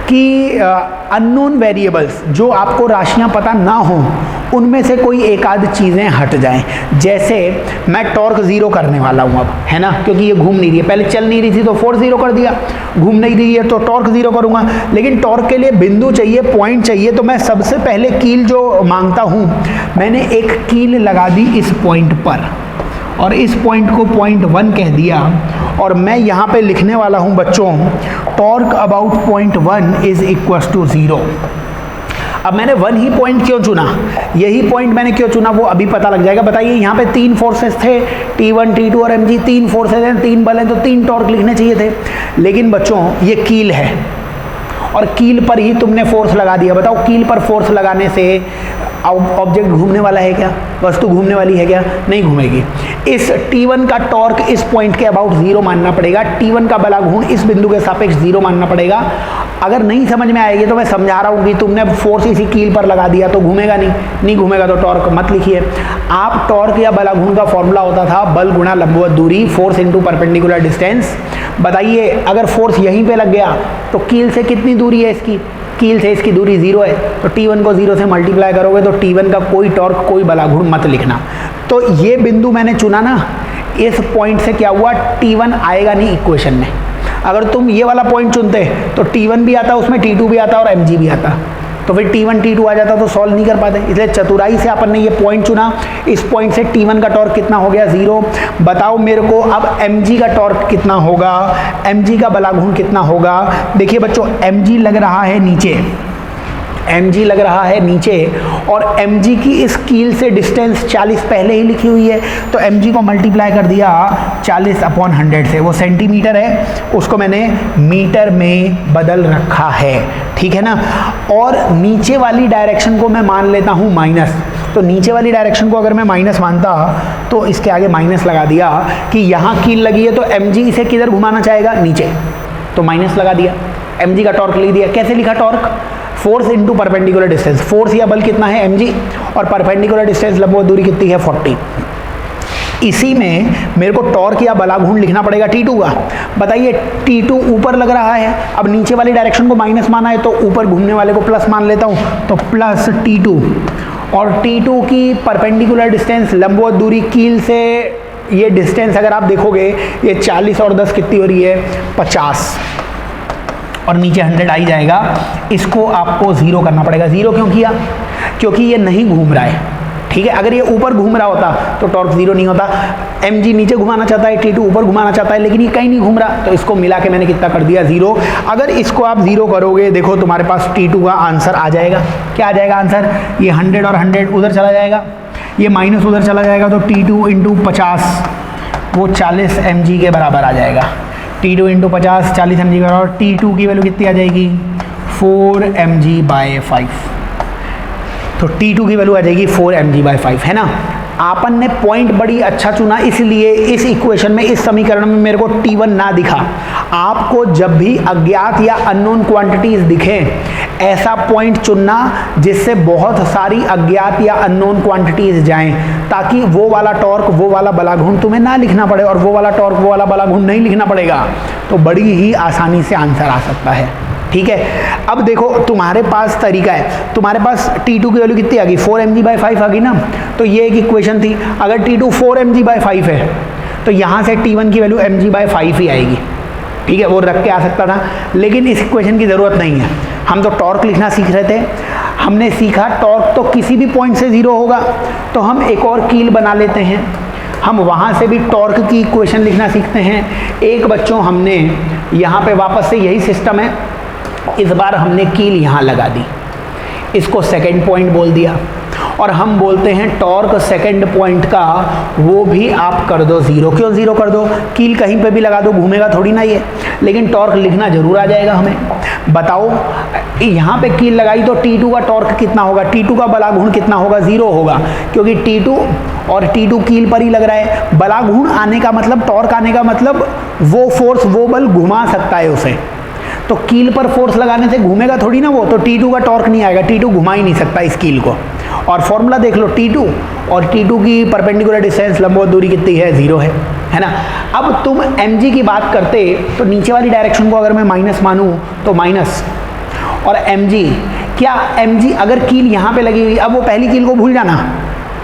S1: कि अननोन वेरिएबल्स, जो आपको राशियाँ पता ना हो, उनमें से कोई एक आध चीज़ें हट जाएं। जैसे मैं टॉर्क ज़ीरो करने वाला हूँ अब, है ना, क्योंकि ये घूम नहीं रही है, पहले चल नहीं रही थी तो फोर्स ज़ीरो कर दिया, घूम नहीं रही है तो टॉर्क ज़ीरो करूँगा। लेकिन टॉर्क के लिए बिंदु चाहिए, पॉइंट चाहिए, तो मैं सबसे पहले कील जो मांगता हूँ, मैंने एक कील लगा दी इस पॉइंट पर, और इस पॉइंट को पॉइंट 1 कह दिया, और मैं यहाँ पे लिखने वाला हूँ बच्चों, torque about point 1 is equals to zero. अब मैंने 1 ही पॉइंट क्यों चुना, यही पॉइंट मैंने क्यों चुना वो अभी पता लग जाएगा। बताइए, यहाँ पे 3 फोर्सेस थे, T1, T2 और mg, 3 फोर्सेस हैं, 3 बल हैं, तो 3 टॉर्क लिखने चाहिए थे। लेकिन बच्चों ये कील है और कील पर ही तुमने फोर्स लगा दिया। बताओ, कील पर फोर्स लगाने से ऑब्जेक्ट घूमने वाला है क्या, वस्तु घूमने वाली है क्या? नहीं घूमेगी। इस T1 का टॉर्क इस पॉइंट के अबाउट ज़ीरो मानना पड़ेगा, T1 का बलाघूर्ण इस बिंदु के सापेक्ष ज़ीरो मानना पड़ेगा। अगर नहीं समझ में आएगी तो मैं समझा रहा हूँ कि तुमने फोर्स इसी कील पर लगा दिया तो घूमेगा नहीं घूमेगा तो टॉर्क मत लिखिए। आप टॉर्क या बलाघूर्ण का फॉर्मूला होता था बल गुणा लंबवत दूरी, फोर्स इंटू परपेंडिकुलर डिस्टेंस। बताइए, अगर फोर्स यहीं पे लग गया तो कील से कितनी दूरी है इसकी, कील से इसकी दूरी ज़ीरो है, तो T1 को ज़ीरो से मल्टीप्लाई करोगे तो T1 का कोई टॉर्क कोई बलाघूर्ण मत लिखना। तो ये बिंदु मैंने चुना ना, इस पॉइंट से क्या हुआ, T1 आएगा नहीं इक्वेशन में। अगर तुम ये वाला पॉइंट चुनते तो T1 भी आता, उसमें T2 भी आता और mg भी आता, तो फिर T1 T2 आ जाता तो सॉल्व नहीं कर पाते। इसलिए चतुराई से अपन ने ये पॉइंट चुना, इस पॉइंट से T1 का टॉर्क कितना हो गया, ज़ीरो। बताओ मेरे को अब mg का टॉर्क कितना होगा, mg का बलाघूर्ण कितना होगा। देखिए बच्चों, mg लग रहा है नीचे, mg लग रहा है नीचे, और mg की इस कील से डिस्टेंस 40 पहले ही लिखी हुई है, तो mg को मल्टीप्लाई कर दिया 40/100 से, वो सेंटीमीटर है, उसको मैंने मीटर में बदल रखा है। ठीक है ना। और नीचे वाली डायरेक्शन को मैं मान लेता हूँ माइनस, तो नीचे वाली डायरेक्शन को अगर मैं माइनस मानता तो इसके आगे माइनस लगा दिया कि यहाँ कील लगी है तो mg इसे किधर घुमाना चाहेगा, नीचे, तो माइनस लगा दिया, mg का टॉर्क लिख दिया। कैसे लिखा torque, force into perpendicular distance, force या बल कितना है mg, और परपेंडिकुलर डिस्टेंस लंबवत दूरी कितनी है 40। इसी में मेरे को टॉर्क या बलाघूर्ण लिखना पड़ेगा T2 का। बताइए, T2 ऊपर लग रहा है, अब नीचे वाली डायरेक्शन को माइनस माना है तो ऊपर घूमने वाले को प्लस मान लेता हूँ, तो प्लस T2, और T2 की परपेंडिकुलर डिस्टेंस लंबवत दूरी कील से, ये डिस्टेंस अगर आप देखोगे ये 40 और 10 कितनी हो रही है, 50, और नीचे 100 आ ही जाएगा। इसको आपको ज़ीरो करना पड़ेगा। ज़ीरो क्यों किया, क्योंकि ये नहीं घूम रहा है। ठीक है, अगर ये ऊपर घूम रहा होता तो टॉर्क ज़ीरो नहीं होता। mg नीचे घुमाना चाहता है, T2 ऊपर घुमाना चाहता है, लेकिन ये कहीं नहीं घूम रहा, तो इसको मिला के मैंने कितना कर दिया, ज़ीरो। अगर इसको आप ज़ीरो करोगे, देखो तुम्हारे पास T2 का आंसर आ जाएगा। क्या आ जाएगा आंसर, ये 100 और 100 उधर चला जाएगा, ये माइनस उधर चला जाएगा, तो T2 इंटू 50 वो 40 mg के बराबर आ जाएगा। T2 इंटू 50 40 mg के बराबर, T2 की वैल्यू कितनी आ जाएगी, 4 mg/5, तो T2 की वैल्यू आ जाएगी 4 mg/5, है ना। आपन ने पॉइंट बड़ी अच्छा चुना, इसलिए इस इक्वेशन में, इस समीकरण में मेरे को T1 ना दिखा। आपको जब भी अज्ञात या अननोन क्वांटिटीज दिखें ऐसा पॉइंट चुनना जिससे बहुत सारी अज्ञात या अननोन क्वांटिटीज जाएं, ताकि वो वाला टॉर्क, वो वाला बलाघूर्ण तुम्हें ना लिखना पड़े और वो वाला टॉर्क, वो वाला बलाघूर्ण नहीं लिखना पड़ेगा। तो बड़ी ही आसानी से आंसर आ सकता है। ठीक है, अब देखो तुम्हारे पास तरीका है, तुम्हारे पास T2 की वैल्यू कितनी आ गई, 4 mg/5 आ गई ना। तो ये एक इक्वेशन थी, अगर T2 4 mg/5 है तो यहाँ से T1 की वैल्यू mg/5 ही आएगी। ठीक है, वो रख के आ सकता था, लेकिन इस इक्वेशन की ज़रूरत नहीं है। हम तो टॉर्क लिखना सीख रहे थे, हमने सीखा टॉर्क तो किसी भी पॉइंट से 0 होगा, तो हम एक और कील बना लेते हैं, हम वहाँ से भी टॉर्क की इक्वेशन लिखना सीखते हैं। एक बच्चों हमने यहाँ पे वापस से यही सिस्टम है, इस बार हमने कील यहाँ लगा दी, इसको सेकंड पॉइंट बोल दिया, और हम बोलते हैं टॉर्क सेकंड पॉइंट का वो भी आप कर दो 0। क्यों 0 कर दो, कील कहीं पे भी लगा दो, घूमेगा थोड़ी ना ये, लेकिन टॉर्क लिखना जरूर आ जाएगा हमें। बताओ यहाँ पे कील लगाई तो T2 का टॉर्क कितना होगा, T2 का बलाघूर्ण कितना होगा, 0 होगा, क्योंकि T2 और T2 कील पर ही लग रहा है। बलाघूर्ण आने का मतलब, टॉर्क आने का मतलब वो फोर्स, वो बल घुमा सकता है उसे, तो कील पर फोर्स लगाने से घूमेगा थोड़ी ना वो, तो T2 का टॉर्क नहीं आएगा, T2 घुमा ही नहीं सकता इस कील को। और फॉर्मूला देख लो, T2 और T2 की परपेंडिकुलर डिस्टेंस, लंबवत दूरी कितनी है, 0 है ना। अब तुम mg की बात करते तो नीचे वाली डायरेक्शन को अगर मैं माइनस मानूँ तो माइनस, और mg, क्या mg अगर कील यहाँ पे लगी हुई, अब वो पहली कील को भूल जाना,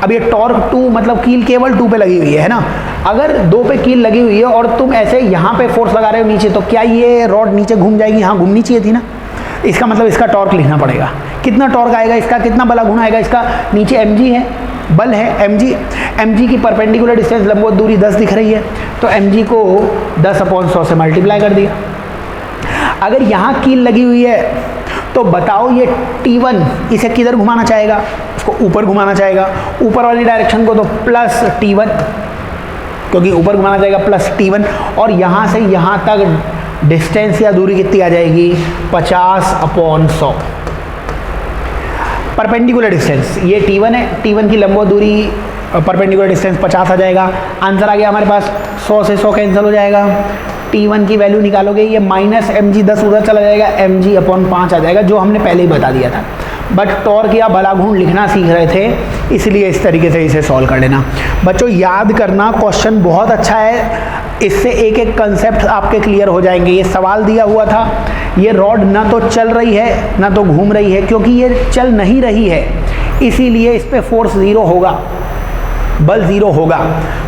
S1: अब ये टॉर्क 2 मतलब कील केवल 2 पे लगी हुई है ना। अगर 2 पे कील लगी हुई है और तुम ऐसे यहाँ पे फोर्स लगा रहे हो नीचे, तो क्या ये रॉड नीचे घूम जाएगी, हाँ घूमनी चाहिए थी ना। इसका मतलब इसका टॉर्क लिखना पड़ेगा, कितना टॉर्क आएगा इसका, कितना बलाघूर्ण आएगा इसका, नीचे mg है, बल है mg की परपेंडिकुलर डिस्टेंस, लंबवत दूरी 10 दिख रही है, तो mg को 10/100 से मल्टीप्लाई कर दिया। अगर यहाँ कील लगी हुई है तो बताओ ये T1 इसे किधर घुमाना चाहेगा, इसको ऊपर घुमाना चाहेगा, ऊपर वाली डायरेक्शन को तो प्लस T1, क्योंकि ऊपर घुमाना चाहेगा प्लस T1, और यहाँ से यहाँ तक डिस्टेंस या दूरी कितनी आ जाएगी, 50/100। परपेंडिकुलर डिस्टेंस ये T1 है, T1 की लंबवत दूरी परपेंडिकुलर डिस्टेंस 50 आ जाएगा। आंसर आ गया हमारे पास, 100 से 100 कैंसिल हो जाएगा, T1 की वैल्यू निकालोगे, ये माइनस mg 10 उधर चला जाएगा, mg/5 आ जाएगा, जो हमने पहले ही बता दिया था। बट टॉर्क या बलाघूर्ण लिखना सीख रहे थे, इसलिए इस तरीके से इसे सॉल्व कर लेना। बच्चों याद करना, क्वेश्चन बहुत अच्छा है, इससे एक एक कंसेप्ट आपके क्लियर हो जाएंगे। ये सवाल दिया हुआ था, ये रॉड ना तो चल रही है ना तो घूम रही है, क्योंकि ये चल नहीं रही है इसीलिए इस पर फोर्स 0 होगा, बल 0 होगा,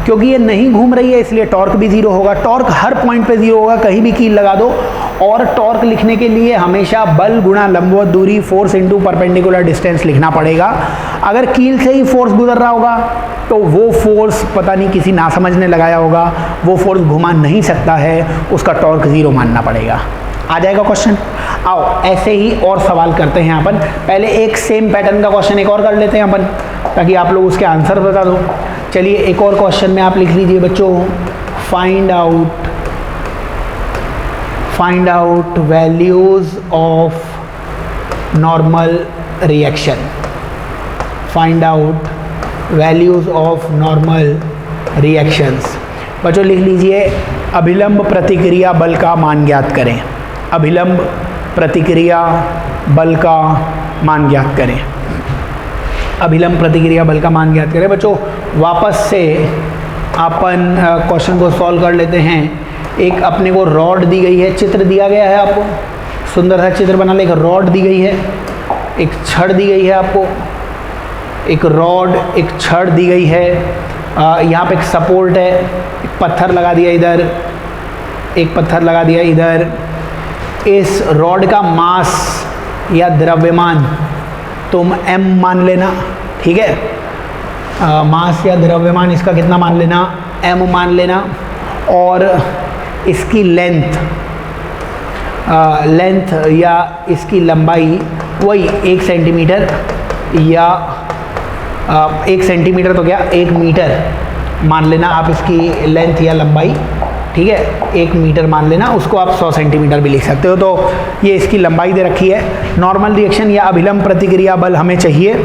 S1: क्योंकि ये नहीं घूम रही है इसलिए टॉर्क भी 0 होगा। टॉर्क हर पॉइंट पे 0 होगा, कहीं भी कील लगा दो। और टॉर्क लिखने के लिए हमेशा बल गुणा लंबवत दूरी, फोर्स इनटू परपेंडिकुलर डिस्टेंस लिखना पड़ेगा। अगर कील से ही फोर्स गुजर रहा होगा तो वो फोर्स पता नहीं किसी नासमझ ने लगाया होगा, वो फोर्स घुमा नहीं सकता है, उसका टॉर्क 0 मानना पड़ेगा। आ जाएगा क्वेश्चन। आओ ऐसे ही और सवाल करते हैं अपन। पहले एक सेम पैटर्न का क्वेश्चन एक और कर लेते हैं अपन, ताकि आप लोग उसके आंसर बता दो। चलिए एक और क्वेश्चन में आप लिख लीजिए बच्चों, find out values of normal reaction. Find out values of normal reactions. बच्चों लिख लीजिए, अभिलंब प्रतिक्रिया बल का मान ज्ञात करें। अभिलंब प्रतिक्रिया बल का मान ज्ञात करें। अभिलंब प्रतिक्रिया बल का मान ज्ञात करें। बच्चों वापस से अपन क्वेश्चन को सॉल्व कर लेते हैं। एक अपने को रॉड दी गई है, चित्र दिया गया है आपको, सुंदर सा चित्र बना ले। एक रॉड दी गई है, एक छड़ दी गई है आपको, एक रॉड एक छड़ दी गई है। यहाँ पे एक सपोर्ट है, एक पत्थर लगा दिया इधर, एक पत्थर लगा दिया इधर। इस रॉड का मास या द्रव्यमान तुम m मान लेना, ठीक है। मास या द्रव्यमान इसका कितना मान लेना, m मान लेना। और इसकी लेंथ या इसकी लंबाई वही 1 सेंटीमीटर या 1 सेंटीमीटर तो क्या 1 मीटर मान लेना आप इसकी लेंथ या लंबाई। ठीक है, 1 मीटर मान लेना, उसको आप 100 सेंटीमीटर भी लिख सकते हो। तो ये इसकी लंबाई दे रखी है। नॉर्मल रिएक्शन या अभिलंब प्रतिक्रिया बल हमें चाहिए,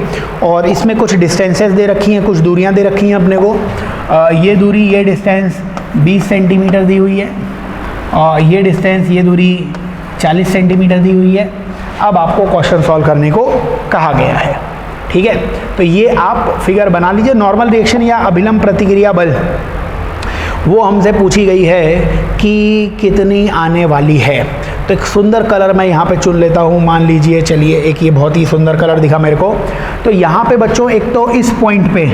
S1: और इसमें कुछ डिस्टेंसेस दे रखी हैं, कुछ दूरियां दे रखी हैं अपने को। ये दूरी, ये डिस्टेंस 20 सेंटीमीटर दी हुई है, और ये डिस्टेंस, ये दूरी 40 सेंटीमीटर दी हुई है। अब आपको क्वेश्चन सॉल्व करने को कहा गया है, ठीक है। तो ये आप फिगर बना लीजिए। नॉर्मल रिएक्शन या अभिलंब प्रतिक्रिया बल वो हमसे पूछी गई है कि कितनी आने वाली है। तो एक सुंदर कलर मैं यहाँ पे चुन लेता हूँ, मान लीजिए, चलिए एक ये बहुत ही सुंदर कलर दिखा मेरे को। तो यहाँ पे बच्चों एक तो इस पॉइंट पे,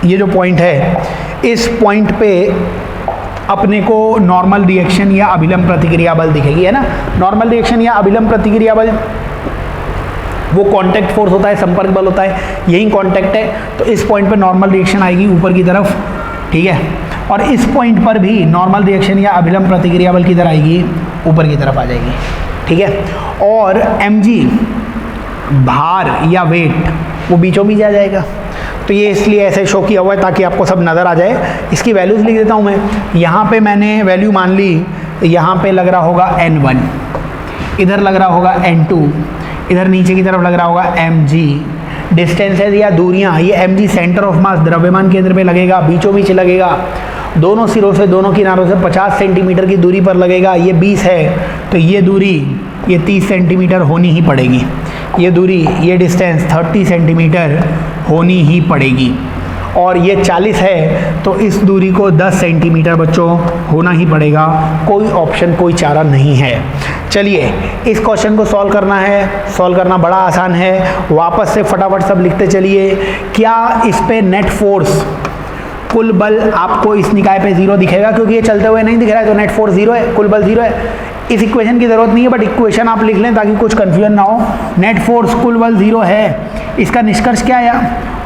S1: ये जो पॉइंट है, इस पॉइंट पे अपने को नॉर्मल रिएक्शन या अभिलंब प्रतिक्रिया बल दिखेगी, है ना। नॉर्मल रिएक्शन या अभिलंब प्रतिक्रिया बल वो कांटेक्ट फोर्स होता है, संपर्क बल होता है, यही कांटेक्ट है। तो इस पॉइंट पे नॉर्मल रिएक्शन आएगी ऊपर की तरफ, ठीक है, और इस पॉइंट पर भी नॉर्मल रिएक्शन या अभिलंब प्रतिक्रिया बल किधर आएगी, ऊपर की तरफ आ जाएगी, ठीक है। और mg भार या वेट वो बीचों बीच आ जाएगा। तो ये इसलिए ऐसे शो किया हुआ है ताकि आपको सब नज़र आ जाए। इसकी वैल्यूज़ लिख देता हूँ मैं। यहाँ पे मैंने वैल्यू मान ली, यहाँ पे लग रहा होगा n1, इधर लग रहा होगा n2, इधर नीचे की तरफ लग रहा होगा mg। डिस्टेंसेज या दूरियां, ये mg सेंटर ऑफ मास द्रव्यमान केंद्र पे लगेगा, बीचों बीच लगेगा, दोनों सिरों से, दोनों किनारों से 50 सेंटीमीटर की दूरी पर लगेगा। ये 20 है तो ये दूरी, ये 30 सेंटीमीटर होनी ही पड़ेगी। ये दूरी, ये डिस्टेंस 30 सेंटीमीटर होनी ही पड़ेगी। और ये 40 है तो इस दूरी को 10 सेंटीमीटर बच्चों होना ही पड़ेगा। कोई ऑप्शन, कोई चारा नहीं है। चलिए इस क्वेश्चन को सॉल्व करना है। सॉल्व करना बड़ा आसान है, वापस से फटाफट सब लिखते चलिए। क्या इस पे नेट फोर्स, कुल बल आपको इस निकाय पे 0 दिखेगा, क्योंकि ये चलते हुए नहीं दिख रहा है तो नेट फोर्स 0 है, कुल बल 0 है। इस इक्वेशन की ज़रूरत नहीं है, बट इक्वेशन आप लिख लें ताकि कुछ कन्फ्यूजन ना हो। नेट फोर्स कुल बल 0 है। इसका निष्कर्ष क्या आया,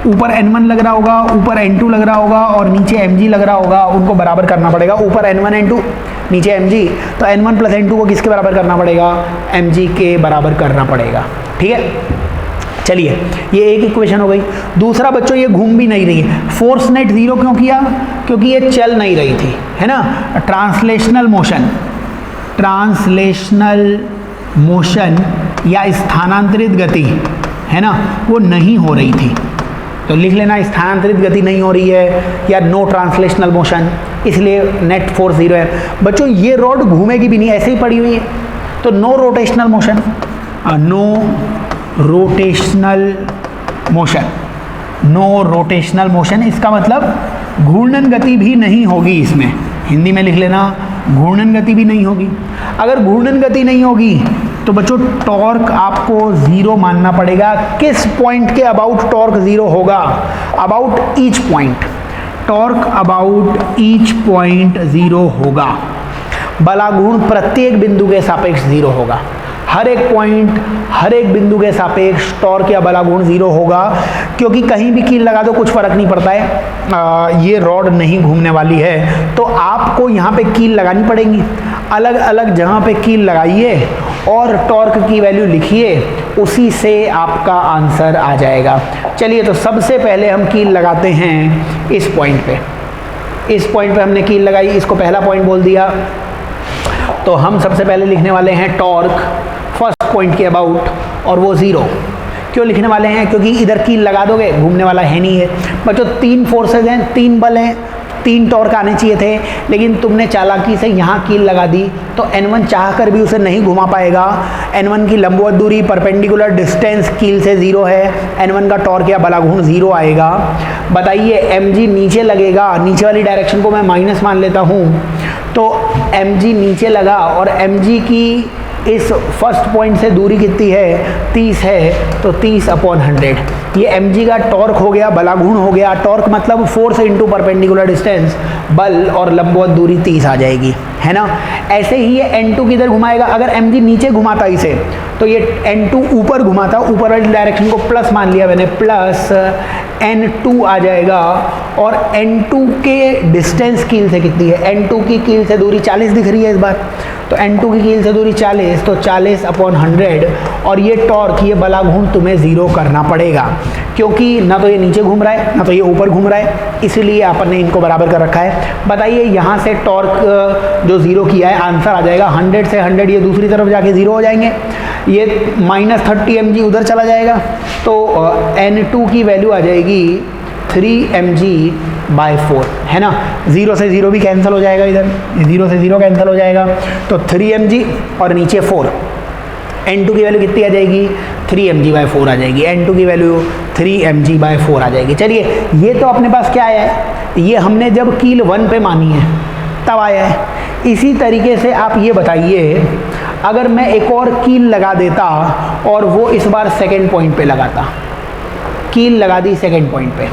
S1: ऊपर n1 लग रहा होगा, ऊपर n2 लग रहा होगा और नीचे mg लग रहा होगा, उनको बराबर करना पड़ेगा। ऊपर n1 n2, नीचे mg, तो n1 प्लस n2 को किसके बराबर करना पड़ेगा, mg के बराबर करना पड़ेगा, ठीक है। चलिए ये एक इक्वेशन हो गई। दूसरा बच्चों, ये घूम भी नहीं रही है। फोर्स नेट 0 क्यों किया, क्योंकि ये चल नहीं रही थी, है ना। ट्रांसलेशनल मोशन, ट्रांसलेशनल मोशन या स्थानांतरित गति, है ना, वो नहीं हो रही थी। तो लिख लेना, स्थानांतरित गति नहीं हो रही है या नो ट्रांसलेशनल मोशन, इसलिए नेट फोर्स 0 है। बच्चों ये रॉड घूमेगी भी नहीं, ऐसे ही पड़ी हुई है, तो no rotational motion, no rotational motion, no rotational motion, इसका मतलब घूर्णन गति भी नहीं होगी इसमें। हिंदी में लिख लेना, घूर्णन गति भी नहीं होगी। अगर घूर्णन गति नहीं होगी तो बच्चों टॉर्क आपको 0 मानना पड़ेगा। किस पॉइंट के अबाउट टॉर्क 0 होगा, about each point, torque about each point 0 होगा। बलागुण प्रत्येक बिंदु के सापेक्ष 0 होगा। हर एक पॉइंट, हर एक बिंदु के सापेक्ष टॉर्क या बलागुण 0 होगा, क्योंकि कहीं भी कील लगा दो कुछ फर्क नहीं पड़ता है। ये रॉड नहीं घूमने वाली है, तो आपको यहाँ पे कील लगानी पड़ेगी। अलग अलग जगह पे कील लगाइए और टॉर्क की वैल्यू लिखिए, उसी से आपका आंसर आ जाएगा। चलिए तो सबसे पहले हम कील लगाते हैं इस पॉइंट पे। इस पॉइंट पे हमने कील लगाई, इसको पहला पॉइंट बोल दिया। तो हम सबसे पहले लिखने वाले हैं टॉर्क फर्स्ट पॉइंट के अबाउट, और वो 0 क्यों लिखने वाले हैं, क्योंकि इधर कील लगा दोगे, घूमने वाला है नहीं है। बच्चों 3 फोर्सेज हैं, 3 बल हैं, 3 टॉर्क आने चाहिए थे, लेकिन तुमने चालाकी से यहाँ कील लगा दी, तो n1 चाहकर भी उसे नहीं घुमा पाएगा। n1 की लंबवत दूरी, परपेंडिकुलर डिस्टेंस कील से 0 है, n1 का टॉर्क या बलागुण 0 आएगा। बताइए mg नीचे लगेगा, नीचे वाली डायरेक्शन को मैं माइनस मान लेता हूँ, तो mg नीचे लगा और mg की इस फर्स्ट पॉइंट से दूरी कितनी है, 30 है, तो 30/100 ये mg का टॉर्क हो गया, बलागुण हो गया। टॉर्क मतलब फोर्स इंटू परपेंडिकुलर डिस्टेंस, बल और लंबवत दूरी 30 आ जाएगी, है ना। ऐसे ही ये N2 किधर घुमाएगा, अगर mg नीचे घुमाता इसे तो ये N2 ऊपर घुमाता, ऊपर वाली डायरेक्शन को प्लस मान लिया मैंने, प्लस N2 आ जाएगा। और N2 के डिस्टेंस कील से कितनी है, N2 की कील से दूरी 40 दिख रही है इस बार, तो N2 की कील से दूरी 40, तो 40/100। और ये टॉर्क, ये बला घूम तुम्हें ज़ीरो करना पड़ेगा, क्योंकि ना तो ये नीचे घूम रहा है ना तो ये ऊपर घूम रहा है, इसलिए अपन ने इनको बराबर कर रखा है। बताइए यहाँ से टॉर्क जो ज़ीरो किया है, आंसर आ जाएगा 100 से 100 ये दूसरी तरफ जाके ज़ीरो हो जाएंगे, ये -30 mg उधर चला जाएगा, तो N2 की वैल्यू आ जाएगी 3 mg/4, है ना। 0 से 0 भी कैंसिल हो जाएगा, इधर 0 से 0 कैंसिल हो जाएगा, तो 3 mg और नीचे 4। N2 की वैल्यू कितनी आ जाएगी, 3 mg/4 आ जाएगी, N2 की वैल्यू 3 mg/4 आ जाएगी। चलिए ये तो अपने पास क्या आया है, ये हमने जब कील 1 पे मानी है तब आया है। इसी तरीके से आप ये बताइए, अगर मैं एक और कील लगा देता और वो इस बार सेकेंड पॉइंट पे लगाता, कील लगा दी सेकेंड पॉइंट पे,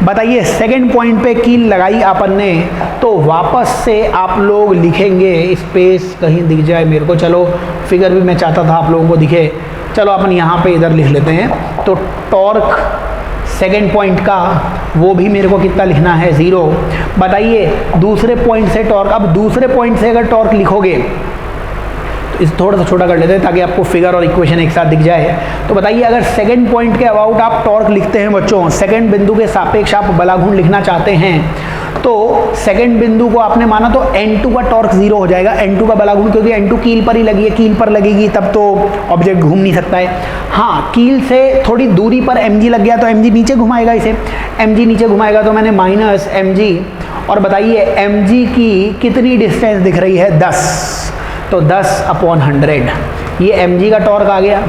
S1: बताइए सेकेंड पॉइंट पे कील लगाई अपन ने, तो वापस से आप लोग लिखेंगे, स्पेस कहीं दिख जाए मेरे को, चलो फिगर भी मैं चाहता था आप लोगों को दिखे, चलो अपन यहाँ पे इधर लिख लेते हैं। तो टॉर्क सेकेंड पॉइंट का वो भी मेरे को कितना लिखना है, 0। बताइए दूसरे पॉइंट से टॉर्क, अब दूसरे पॉइंट से अगर टॉर्क लिखोगे तो इस थोड़ा सा छोटा कर लेते हैं ताकि आपको फिगर और इक्वेशन एक साथ दिख जाए। तो बताइए अगर सेकंड पॉइंट के अबाउट आप टॉर्क लिखते हैं बच्चों, सेकंड बिंदु के सापेक्ष आप बलाघूर्ण लिखना चाहते हैं, तो सेकंड बिंदु को आपने माना तो N2 का टॉर्क 0 हो जाएगा, N2 का बलाघूर्ण, क्योंकि N2 कील पर ही लगी है, कील पर लगेगी तब तो ऑब्जेक्ट घूम नहीं सकता है। हाँ, कील से थोड़ी दूरी पर mg लग गया तो mg नीचे घुमाएगा, इसे mg नीचे घुमाएगा, तो मैंने -mg। और बताइए mg की कितनी डिस्टेंस दिख रही है, 10, तो 10/100 ये mg का टॉर्क आ गया।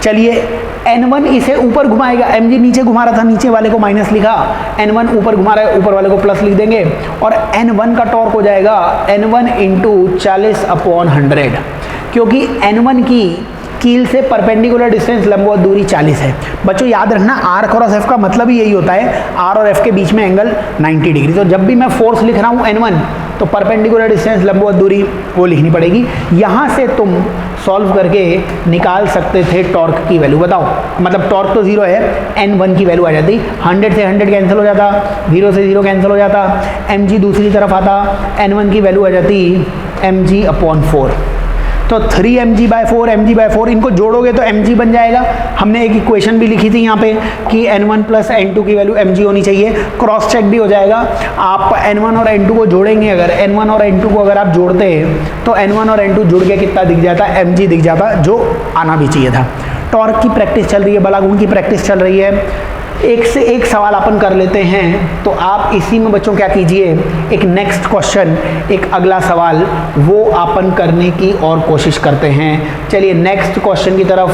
S1: चलिए N1 इसे ऊपर घुमाएगा, mg नीचे घुमा रहा था, नीचे वाले को माइनस लिखा, N1 ऊपर घुमा रहा है, ऊपर वाले को प्लस लिख देंगे, और N1 का टॉर्क हो जाएगा N1 × 40/100, क्योंकि N1 की कील से परपेंडिकुलर डिस्टेंस लंबवत दूरी 40 है। बच्चों याद रखना R क्रॉस F का मतलब ही यही होता है, R और F के बीच में एंगल 90 डिग्री। तो जब भी मैं फोर्स लिख रहा हूँ N1, तो परपेंडिकुलर डिस्टेंस लंबवत दूरी वो लिखनी पड़ेगी। यहाँ से तुम सॉल्व करके निकाल सकते थे टॉर्क की वैल्यू, बताओ, मतलब टॉर्क तो 0 है, N1 की वैल्यू आ जाती, 100 से 100 कैंसिल हो जाता, 0 से 0 कैंसिल हो जाता, mg दूसरी तरफ आता, N1 की वैल्यू आ जाती mg/4, तो 3 mg/4 इनको जोड़ोगे तो mg बन जाएगा। हमने एक इक्वेशन भी लिखी थी यहाँ पे कि N1 + N2 की वैल्यू mg होनी चाहिए, क्रॉस चेक भी हो जाएगा। आप N1 और N2 को जोड़ेंगे, अगर N1 और N2 को अगर आप जोड़ते तो N1 और N2 जुड़ के कितना दिख जाता, mg दिख जाता, जो आना भी चाहिए था। टॉर्क की प्रैक्टिस चल रही है, बलाघूर्ण की प्रैक्टिस चल रही है, एक से एक सवाल अपन कर लेते हैं। तो आप इसी में बच्चों क्या कीजिए, एक नेक्स्ट क्वेश्चन, एक अगला सवाल वो अपन करने की और कोशिश करते हैं। चलिए नेक्स्ट क्वेश्चन की तरफ,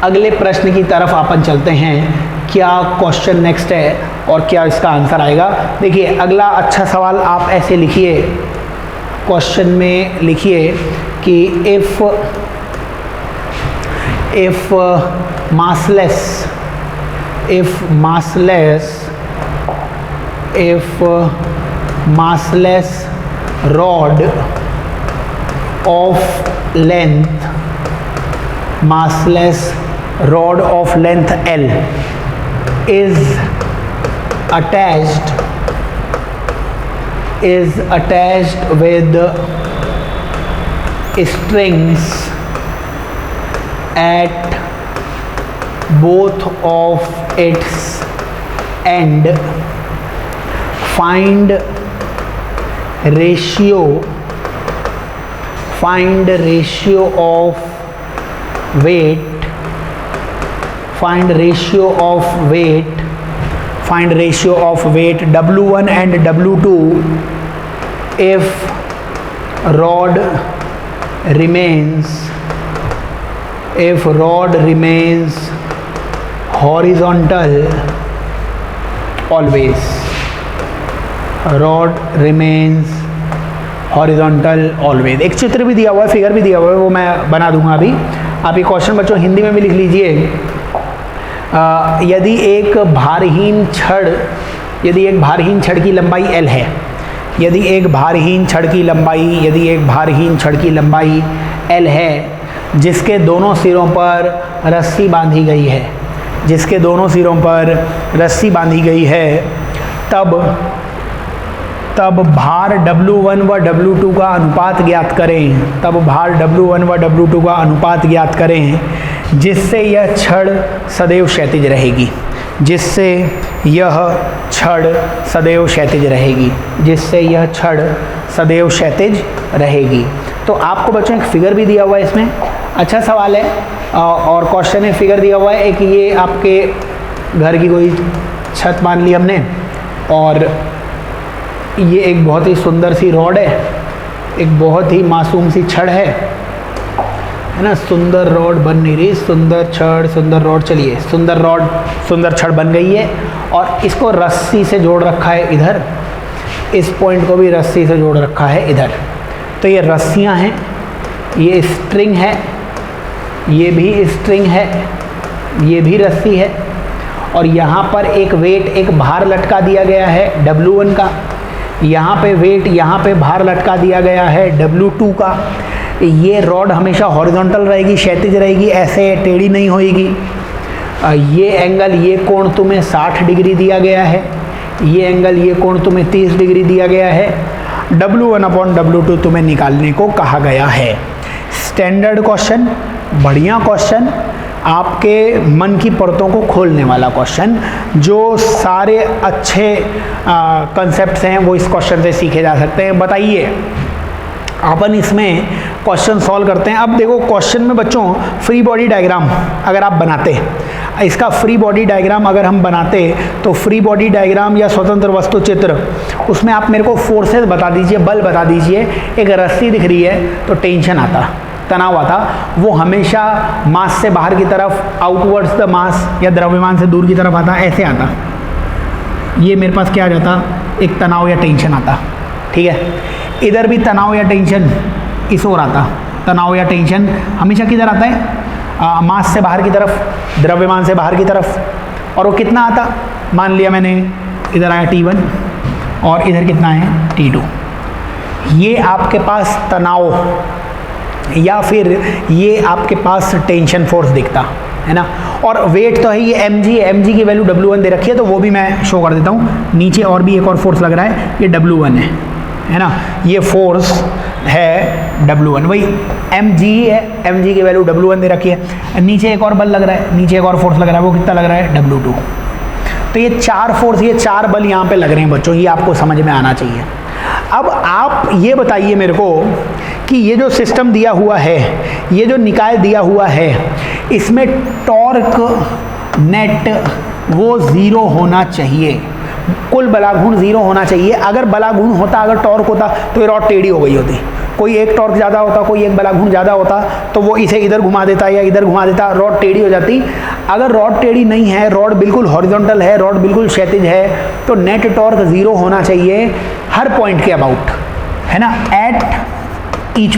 S1: अगले प्रश्न की तरफ अपन चलते हैं। क्या क्वेश्चन नेक्स्ट है और क्या इसका आंसर आएगा। देखिए अगला अच्छा सवाल आप ऐसे लिखिए, क्वेश्चन में लिखिए कि if massless rod of length L is attached with strings at both of its end, find ratio of weight W1 and W2 if rod remains horizontal always, rod remains horizontal always। एक चित्र भी दिया हुआ है, figure भी दिया हुआ है, वो मैं बना दूंगा अभी। आप ये क्वेश्चन बच्चों हिंदी में भी लिख लीजिए। यदि एक भारहीन छड़ की लंबाई L है, यदि एक भारहीन छड़ की लंबाई L है जिसके दोनों सिरों पर रस्सी बांधी गई है, तब भार W1 व W2 का अनुपात ज्ञात करें जिससे यह छड़ सदैव क्षैतिज रहेगी। तो आपको बच्चों एक फिगर भी दिया हुआ है इसमें, अच्छा सवाल है और क्वेश्चन में फिगर दिया हुआ है। एक ये आपके घर की कोई छत मान ली हमने और ये एक बहुत ही सुंदर सी रॉड है, एक बहुत ही मासूम सी छड़ है ना। सुंदर रॉड बन नहीं रही, सुंदर रॉड, चलिए सुंदर छड़ बन गई है और इसको रस्सी से जोड़ रखा है इधर, इस पॉइंट को भी रस्सी से जोड़ रखा है इधर। तो ये रस्सियां हैं, ये स्ट्रिंग है, ये भी स्ट्रिंग है, ये भी रस्सी है और यहाँ पर एक वेट, एक भार लटका दिया गया है W1 का, यहाँ पे वेट, यहाँ पे भार लटका दिया गया है W2 का। ये रॉड हमेशा हॉरिजॉन्टल रहेगी, क्षैतिज रहेगी, ऐसे टेढ़ी नहीं होएगी। ये एंगल, ये कोण तुम्हें 60 डिग्री दिया गया है, ये एंगल, ये कोण तुम्हें 30 डिग्री दिया गया है। W1/W2 तुम्हें निकालने को कहा गया है। स्टैंडर्ड क्वेश्चन, बढ़िया क्वेश्चन, आपके मन की परतों को खोलने वाला क्वेश्चन। जो सारे अच्छे कंसेप्ट्स हैं वो इस क्वेश्चन से सीखे जा सकते हैं। बताइए, अपन इसमें क्वेश्चन सॉल्व करते हैं। अब देखो क्वेश्चन में बच्चों फ्री बॉडी डायग्राम अगर आप बनाते, इसका फ्री बॉडी डायग्राम अगर हम बनाते तो फ्री बॉडी डायग्राम या स्वतंत्र वस्तु चित्र, उसमें आप मेरे को फोर्सेस बता दीजिए, बल बता दीजिए। एक रस्सी दिख रही है तो टेंशन आता, तनाव आता, वो हमेशा मास से बाहर की तरफ, आउटवर्ड्स द मास, या द्रव्यमान से दूर की तरफ आता, ऐसे आता। ये मेरे पास क्या आ जाता, एक तनाव या टेंशन आता। ठीक है, इधर भी तनाव या टेंशन इस ओर आता। तनाव या टेंशन हमेशा किधर आता है, मास से बाहर की तरफ, द्रव्यमान से बाहर की तरफ। और वो कितना आता, मान लिया मैंने इधर आया T1 और इधर कितना है T2। ये आपके पास तनाव या फिर ये आपके पास टेंशन फोर्स दिखता है ना। और वेट तो है ये mg की वैल्यू W1 दे रखी है, तो वो भी मैं शो कर देता हूँ। नीचे और भी एक और फोर्स लग रहा है, ये W1 है ना। ये फोर्स है W1, वही mg है, mg की वैल्यू W1 दे रखी है। नीचे एक और बल लग रहा है, नीचे एक और फोर्स लग रहा है, वो कितना लग रहा है W2। तो ये 4 फोर्स, ये 4 बल यहाँ पे लग रहे हैं बच्चों, ये आपको समझ में आना चाहिए। अब आप ये बताइए मेरे को कि ये जो सिस्टम दिया हुआ है, ये जो निकाय दिया हुआ है, इसमें टॉर्क नेट वो 0 होना चाहिए, कुल बलाघूर्ण 0 होना चाहिए। अगर बलाघूर्ण होता, अगर टॉर्क होता तो ये रॉड टेढ़ी हो गई होती। कोई एक टॉर्क ज़्यादा होता, कोई एक बलाघूर्ण ज़्यादा होता तो वो इसे इधर घुमा देता या इधर घुमा देता, रॉड टेढ़ी हो जाती। अगर रॉड टेढ़ी नहीं है, रॉड बिल्कुल हॉरिजॉन्टल है, रॉड बिल्कुल क्षैतिज है, तो नेट टॉर्क 0 होना चाहिए हर पॉइंट के अबाउट, है ना, एट ईच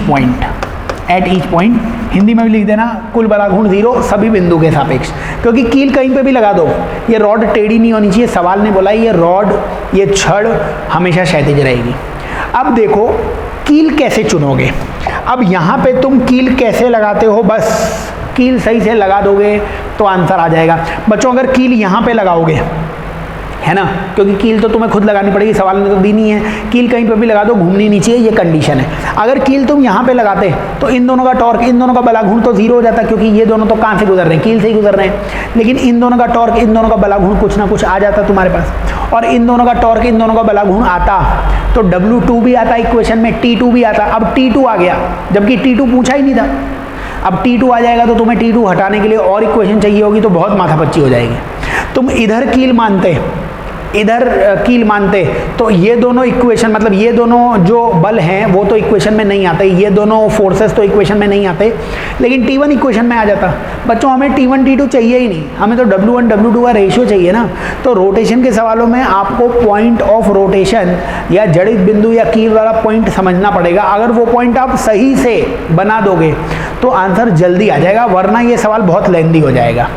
S1: पॉइंट। हिंदी में भी लिख देना कुल बलाघूर्ण 0 सभी बिंदु के सापेक्ष, क्योंकि कील कहीं पे भी लगा दो, ये रॉड टेढ़ी नहीं होनी चाहिए। सवाल ने बोला ये रॉड, ये छड़ हमेशा क्षैतिज रहेगी। अब देखो कील कैसे चुनोगे। अब यहाँ पे तुम कील कैसे लगाते हो, बस कील सही से लगा दोगे तो आंसर आ जाएगा। बच्चों अगर कील यहाँ पे लगाओगे, है ना, क्योंकि कील तो तुम्हें खुद लगानी पड़ेगी, सवाल ने तो दी नहीं है। कील कहीं पे भी लगा दो, घूमनी नहीं चाहिए, ये कंडीशन है। अगर कील तुम यहाँ पे लगाते तो इन दोनों का टॉर्क, इन दोनों का बलाघूर्ण तो 0 हो जाता, क्योंकि ये दोनों तो कहाँ से गुजर रहे हैं, कील से ही गुजर रहे हैं। लेकिन इन दोनों का टॉर्क, इन दोनों का बलाघूर्ण कुछ ना कुछ आ जाता तुम्हारे पास, और इन दोनों का टॉर्क, इन दोनों का बलाघूर्ण आता तो W2 भी आता इक्वेशन में, T2 भी आता। अब T2 आ गया, जबकि T2 पूछा ही नहीं था। अब T2 आ जाएगा तो तुम्हें T2 हटाने के लिए और इक्वेशन चाहिए होगी, तो बहुत माथापच्ची हो जाएगी। तुम इधर कील मानते, इधर कील मानते तो ये दोनों इक्वेशन, मतलब ये दोनों जो बल हैं वो तो इक्वेशन में नहीं आते, ये दोनों फोर्सेस तो इक्वेशन में नहीं आते, लेकिन T1 इक्वेशन में आ जाता। बच्चों हमें T1 T2 चाहिए ही नहीं, हमें तो W1 W2 का रेशियो चाहिए ना। तो रोटेशन के सवालों में आपको पॉइंट ऑफ रोटेशन या जड़ित बिंदु या कील वाला पॉइंट समझना पड़ेगा। अगर वो पॉइंट आप सही से बना दोगे तो आंसर जल्दी आ जाएगा, वरना ये सवाल बहुत लेंदी हो जाएगा।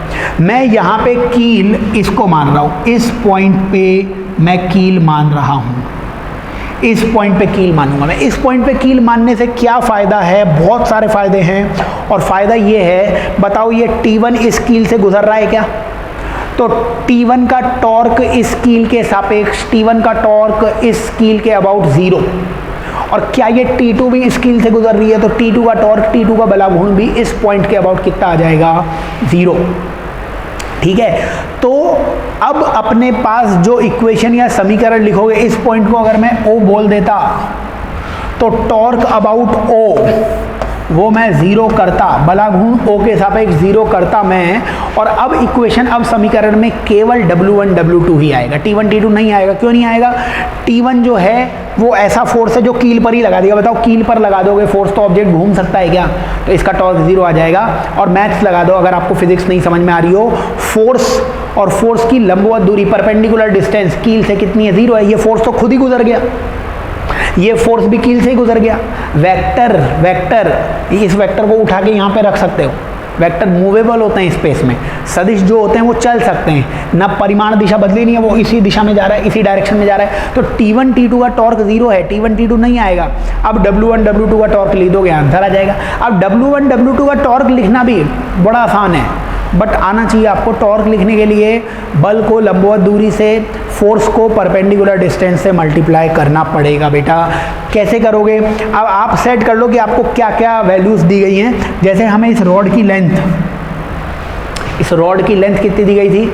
S1: मैं यहाँ पे कील इसको मान रहा हूँ, इस पॉइंट पे मैं कील मान रहा हूँ। इस पॉइंट पे कील मानूंगा मैं। इस पॉइंट पे कील मानने से क्या फ़ायदा है? बहुत सारे फ़ायदे हैं। और फ़ायदा ये है, बताओ ये T1 इस कील से गुजर रहा है क्या? तो T1 का टॉर्क इस कील के सापेक्ष, T1 का टॉर्क इस कील के अबाउट 0। और क्या ये T2 भी इस कील से गुजर रही है? तो T2 का टॉर्क, T2 का बलाघूर्ण भी इस पॉइंट के अबाउट कितना आ जाएगा? 0। ठीक है, तो अब अपने पास जो इक्वेशन या समीकरण लिखोगे, इस पॉइंट को अगर मैं O बोल देता तो टॉर्क अबाउट O वो मैं 0 करता, बलाघूर्ण O के सापेक्ष 0 करता मैं। और अब इक्वेशन, अब समीकरण में केवल W1 W2 ही आएगा, T1 T2 नहीं आएगा। क्यों नहीं आएगा? T1 जो है वो ऐसा फोर्स है जो कील पर ही लगा देगा। बताओ कील पर लगा दोगे फोर्स तो ऑब्जेक्ट घूम सकता है क्या? तो इसका टॉर्क 0 आ जाएगा। और मैथ्स लगा दो अगर आपको फिजिक्स नहीं समझ में आ रही हो। फोर्स और फोर्स की लंबवत दूरी, परपेंडिकुलर डिस्टेंस कील से कितनी है? 0 है। ये फोर्स तो खुद ही गुजर गया, ये फोर्स भी कील से ही गुजर गया। वेक्टर इस वेक्टर को उठा के यहाँ पे रख सकते हो। वेक्टर मूवेबल होते हैं स्पेस में, सदिश जो होते हैं वो चल सकते हैं ना, परिमाण दिशा बदली नहीं है, वो इसी दिशा में जा रहा है, इसी डायरेक्शन में जा रहा है। तो T1 T2 का टॉर्क 0 है, T1 T2 नहीं आएगा। अब W1 W2 का टॉर्क लिख दोगे, आंसर आ जाएगा। अब W1 W2 का टॉर्क लिखना भी बड़ा आसान है, बट आना चाहिए आपको। टॉर्क लिखने के लिए बल को लंबवत दूरी से, फोर्स को परपेंडिकुलर डिस्टेंस से मल्टीप्लाई करना पड़ेगा बेटा। कैसे करोगे? अब आप सेट कर लो कि आपको क्या क्या वैल्यूज दी गई हैं। जैसे हमें इस रॉड की लेंथ कितनी दी गई थी?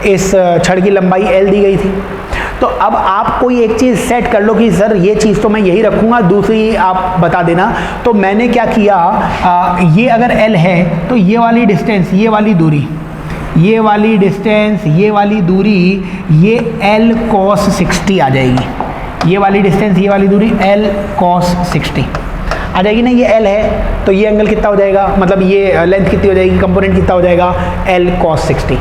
S1: इस छड़ की लंबाई L दी गई थी। तो अब आप कोई एक चीज़ सेट कर लो कि सर ये चीज़ तो मैं यही रखूँगा, दूसरी आप बता देना। तो मैंने क्या किया, ये अगर L है तो ये वाली डिस्टेंस, ये वाली दूरी, ये वाली डिस्टेंस, ये वाली दूरी, ये L cos 60 आ जाएगी। ये वाली डिस्टेंस, ये वाली दूरी L cos 60 आ जाएगी ना। ये L है तो ये एंगल कितना हो जाएगा, मतलब ये लेंथ कितनी हो जाएगी, कंपोनेंट कितना हो जाएगा? L cos 60।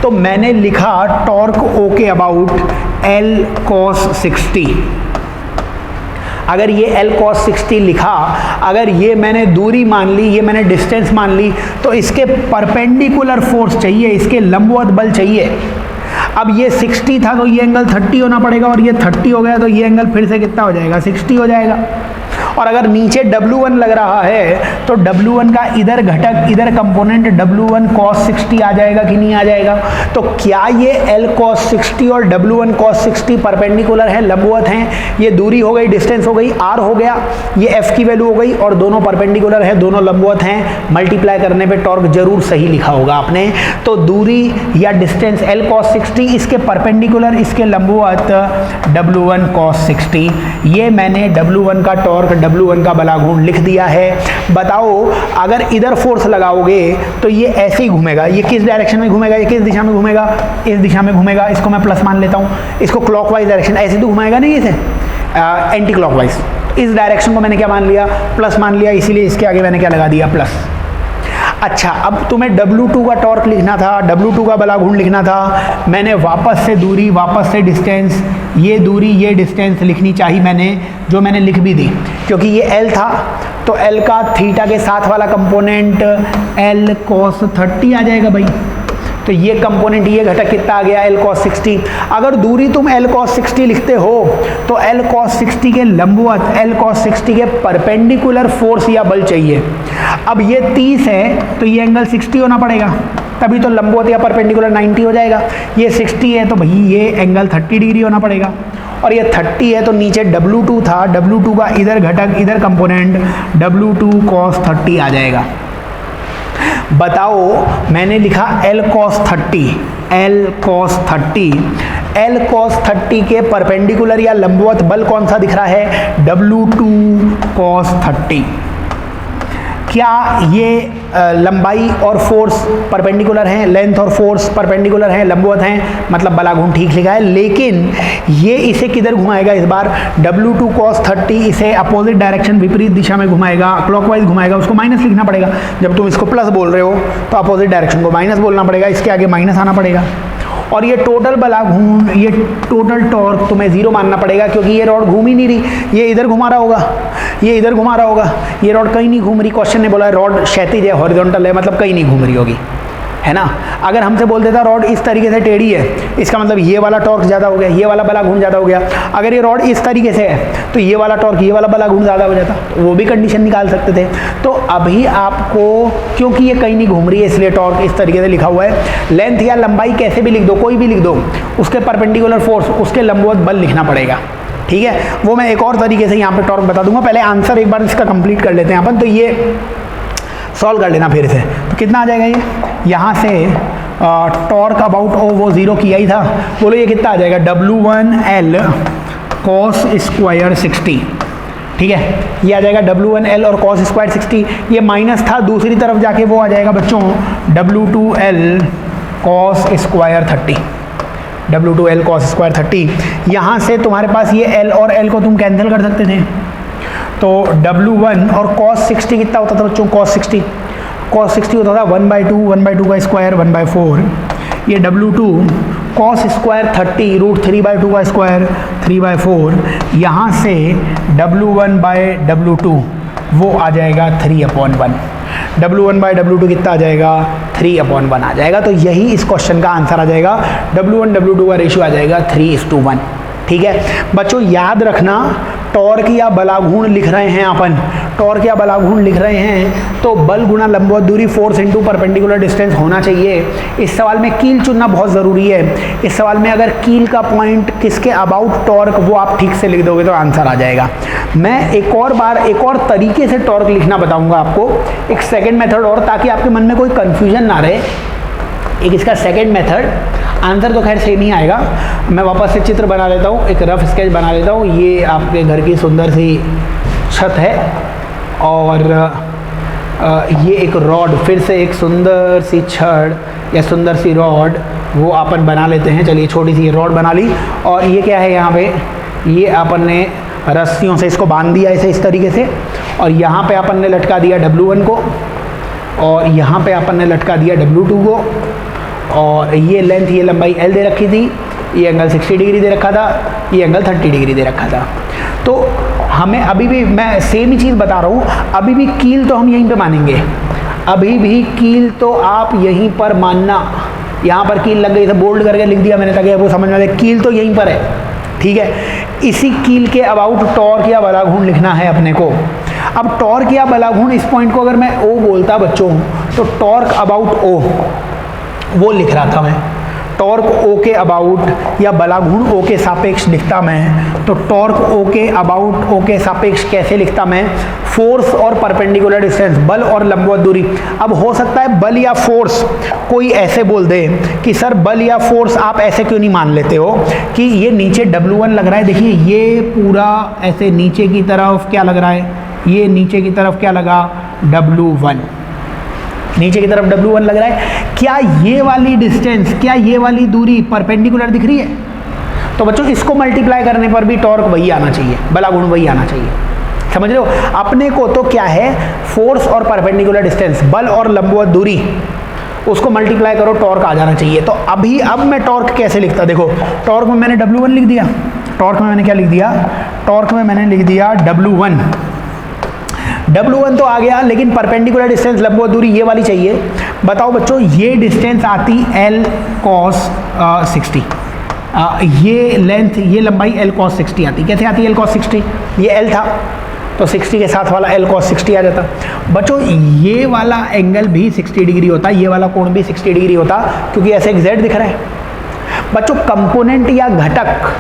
S1: तो मैंने लिखा टॉर्क O के अबाउट L cos 60। अगर ये L cos 60 लिखा, अगर ये मैंने दूरी मान ली, ये मैंने डिस्टेंस मान ली, तो इसके परपेंडिकुलर फोर्स चाहिए, इसके लंबवत बल चाहिए। अब ये 60 था तो ये एंगल 30 होना पड़ेगा, और ये 30 हो गया तो ये एंगल फिर से कितना हो जाएगा? 60 हो जाएगा। और अगर नीचे W1 लग रहा है तो W1 का इधर घटक, इधर कंपोनेंट W1 cos 60 आ जाएगा कि नहीं आ जाएगा? तो क्या ये L cos 60 और W1 cos 60 परपेंडिकुलर है, लंबवत हैं? ये दूरी हो गई, डिस्टेंस हो गई, R हो गया, ये F की वैल्यू हो गई, और दोनों परपेंडिकुलर है, दोनों लंबवत हैं। मल्टीप्लाई करने पे टॉर्क जरूर सही लिखा होगा आपने। तो दूरी या डिस्टेंस L cos 60, इसके परपेंडिकुलर, इसके लंबवत W1 cos 60। ये मैंने W1 का टॉर्क, W1 का बलाघूर्ण लिख दिया है। बताओ अगर इधर फोर्स लगाओगे तो ये ऐसे ही घूमेगा, ये किस डायरेक्शन में घूमेगा, ये किस दिशा में घूमेगा? इस दिशा में घूमेगा। इसको मैं प्लस मान लेता हूँ, इसको क्लॉकवाइज डायरेक्शन, ऐसे तो घुमाएगा नहीं, इसे एंटी क्लॉकवाइज। इस डायरेक्शन को मैंने क्या मान लिया? प्लस मान लिया, इसीलिए इसके आगे मैंने क्या लगा दिया? प्लस। अच्छा, अब तुम्हें W2 का टॉर्क लिखना था, W2 का बलाघूर्ण लिखना था। मैंने वापस से दूरी, वापस से डिस्टेंस, ये दूरी, ये डिस्टेंस लिखनी चाहिए मैंने, जो मैंने लिख भी दी, क्योंकि ये L था तो L का थीटा के साथ वाला कंपोनेंट L cos 30 आ जाएगा भाई। तो ये कंपोनेंट, ये घटक कितना आ गया? L cos 60। अगर दूरी तुम L cos 60 लिखते हो तो L cos 60 के लंबवत, L cos 60 के परपेंडिकुलर फोर्स या बल चाहिए। अब ये 30 है तो ये एंगल 60 होना पड़ेगा, तभी तो लंबवत या परपेंडिकुलर 90 हो जाएगा। ये 60 है तो भाई ये एंगल 30 डिग्री होना पड़ेगा। और ये 30 है तो नीचे W2 था, W2 का इधर घटक, इधर कंपोनेंट W2 cos 30 आ जाएगा। बताओ मैंने लिखा L cos 30, L cos 30, L cos 30 के परपेंडिकुलर या लंबवत बल कौन सा दिख रहा है? W2 cos 30। क्या ये लंबाई और फोर्स परपेंडिकुलर हैं, लेंथ और फोर्स परपेंडिकुलर हैं, लंबवत हैं, मतलब बलाघूर्ण ठीक लिखा है। लेकिन ये इसे किधर घुमाएगा इस बार? W2 cos 30 इसे अपोजिट डायरेक्शन, विपरीत दिशा में घुमाएगा, क्लॉकवाइज घुमाएगा। उसको माइनस लिखना पड़ेगा। जब तुम इसको प्लस बोल रहे हो तो अपोजिट डायरेक्शन को माइनस बोलना पड़ेगा, इसके आगे माइनस आना पड़ेगा। और ये टोटल बलाघूर्ण, ये टोटल टॉर्क तुम्हें 0 मानना पड़ेगा, क्योंकि ये रॉड घूम ही नहीं रही। ये इधर घुमा रहा होगा, ये इधर घुमा रहा होगा, ये रॉड कहीं नहीं घूम रही। क्वेश्चन ने बोला रॉड क्षैतिज है, हॉरिजॉन्टल है, मतलब कहीं नहीं घूम रही होगी, है ना। अगर हमसे बोल देता रॉड इस तरीके से टेढ़ी है, इसका मतलब ये वाला टॉर्क ज़्यादा हो गया, ये वाला बला घूर्ण ज़्यादा हो गया। अगर ये रॉड इस तरीके से है तो ये वाला टॉर्क, ये वाला बला घूर्ण ज़्यादा हो जाता, वो भी कंडीशन निकाल सकते थे। तो अभी आपको, क्योंकि ये कहीं नहीं घूम रही है इसलिए टॉर्क इस तरीके से लिखा हुआ है। लेंथ या लंबाई कैसे भी लिख दो, कोई भी लिख दो, उसके परपेंडिकुलर फोर्स, उसके लंबवत बल लिखना पड़ेगा, ठीक है। वो मैं एक और तरीके से यहाँ पे टॉर्क बता दूंगा। पहले आंसर एक बार इसका कंप्लीट कर लेते हैं अपन। तो ये सॉल्व कर लेना फिर से। तो कितना आ जाएगा ये, यहाँ से टॉर्क अबाउट ओ वो 0 किया ही था, बोलो ये कितना आ जाएगा, W1L cos स्क्वायर 60, ठीक है। ये आ जाएगा W1L और cos स्क्वायर 60, ये माइनस था, दूसरी तरफ जाके वो आ जाएगा बच्चों W2L cos square 30, W2L cos square 30। यहाँ से तुम्हारे पास ये L और L को तुम कैंसिल कर सकते थे, तो W1 और cos 60 कितना होता था बच्चों, cos 60 होता था 1/2 का स्क्वायर 1/4। ये W2 cos स्क्वायर 30 √3/2 का स्क्वायर 3/4। यहाँ से W1/W2 वो आ जाएगा 3/1। W1/W2 कितना आ जाएगा, 3/1 आ जाएगा। तो यही इस क्वेश्चन का आंसर आ जाएगा। W1/W2 का रेशियो आ जाएगा 3:1, ठीक है। बच्चों याद रखना, टॉर्क या बलाघूर्ण लिख रहे हैं अपन, टॉर्क या बलाघूर्ण लिख रहे हैं तो बल गुणा लंबवत दूरी, फोर्स इनटू परपेंडिकुलर डिस्टेंस होना चाहिए। इस सवाल में कील चुनना बहुत ज़रूरी है। इस सवाल में अगर कील का पॉइंट किसके अबाउट टॉर्क वो आप ठीक से लिख दोगे तो आंसर आ जाएगा। मैं एक और तरीके से टॉर्क लिखना बताऊंगा आपको, एक सेकेंड मेथड और, ताकि आपके मन में कोई कन्फ्यूजन ना रहे। एक इसका सेकेंड मेथड, आंसर तो खैर सेम ही आएगा। मैं वापस से चित्र बना लेता हूँ, एक रफ स्केच बना लेता हूँ। ये आपके घर की सुंदर सी छत है और ये एक रॉड, फिर से एक सुंदर सी छड़ या सुंदर सी रॉड वो अपन बना लेते हैं। चलिए छोटी सी रॉड बना ली, और ये क्या है यहाँ पे, ये अपन ने रस्सियों से इसको बांध दिया ऐसे इस तरीके से, और यहाँ पे अपन ने लटका दिया W1 को, और यहाँ पे अपन ने लटका दिया W2 को, और ये लेंथ, ये लंबाई L दे रखी थी, ये एंगल 60 डिग्री दे रखा था, ये एंगल 30 डिग्री दे रखा था। तो हमें अभी भी, मैं सेम ही चीज़ बता रहा हूँ, अभी भी कील तो हम यहीं पे मानेंगे, अभी भी कील तो आप यहीं पर मानना। यहाँ पर कील लग गई, तो बोल्ड करके लिख दिया मैंने ताकि आपको समझ में आए, कील तो यहीं पर है, ठीक है। इसी कील के अबाउट टॉर्क या बलाघूर्ण लिखना है अपने को। अब टॉर्क या बलाघूर्ण, इस पॉइंट को अगर मैं O बोलता बच्चों, तो टॉर्क अबाउट O वो लिख रहा था मैं, टॉर्क O के अबाउट या बलाघूर्ण O के सापेक्ष लिखता मैं। तो टॉर्क O के अबाउट O के सापेक्ष कैसे लिखता मैं, फोर्स और परपेंडिकुलर डिस्टेंस, बल और लंबवत दूरी। अब हो सकता है बल या फोर्स कोई ऐसे बोल दे कि सर बल या फोर्स आप ऐसे क्यों नहीं मान लेते हो कि ये नीचे W1 लग रहा है, देखिए ये पूरा ऐसे नीचे की तरफ क्या लग रहा है, ये नीचे की तरफ क्या लगा, W1, नीचे की तरफ W1 लग रहा है। क्या ये वाली डिस्टेंस, क्या ये वाली दूरी परपेंडिकुलर दिख रही है? तो बच्चों इसको मल्टीप्लाई करने पर भी टॉर्क वही आना चाहिए, बलाघूर्ण वही आना चाहिए, समझ रहे हो। अपने को तो क्या है, फोर्स और परपेंडिकुलर डिस्टेंस, बल और लंबवत दूरी, उसको मल्टीप्लाई करो, टॉर्क आ जाना चाहिए। तो अभी अब मैं टॉर्क कैसे लिखता, देखो टॉर्क में मैंने W1 लिख दिया, टॉर्क में मैंने क्या लिख दिया, टॉर्क में मैंने लिख दिया W1 तो आ गया, लेकिन परपेंडिकुलर डिस्टेंस, लंबवत दूरी ये वाली चाहिए। बताओ बच्चों, ये डिस्टेंस आती L cos 60, ये लेंथ, ये लंबाई L cos 60 आती। कैसे आती है L cos 60, ये L था तो 60 के साथ वाला L cos 60 आ जाता। बच्चों ये वाला एंगल भी 60 डिग्री होता, ये वाला कोण भी 60 डिग्री होता, क्योंकि ऐसे एक Z दिख रहा है। बच्चों कंपोनेंट या घटक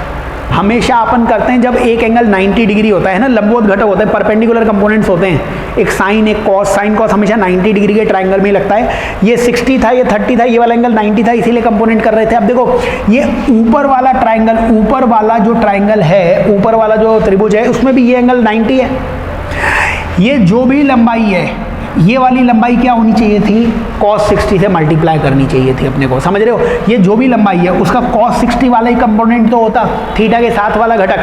S1: हमेशा अपन करते हैं जब एक एंगल 90 डिग्री होता है ना, लंबवत घटक होते हैं, परपेंडिकुलर कंपोनेंट्स होते हैं, एक साइन एक कॉस, साइन कॉस हमेशा 90 डिग्री के ट्रायंगल में ही लगता है। ये 60 था, ये 30 था, ये वाला एंगल 90 था, इसीलिए कंपोनेंट कर रहे थे। अब देखो ये ऊपर वाला ट्रायंगल, ऊपर वाला जो ट्रायंगल है, ऊपर वाला जो त्रिभुज है, उसमें भी ये एंगल 90 है। ये जो भी लंबाई है, ये वाली लंबाई क्या होनी चाहिए थी, cos 60 से मल्टीप्लाई करनी चाहिए थी अपने को, समझ रहे हो। ये जो भी लंबाई है उसका cos 60 वाला ही कंपोनेंट तो होता, थीटा के साथ वाला घटक,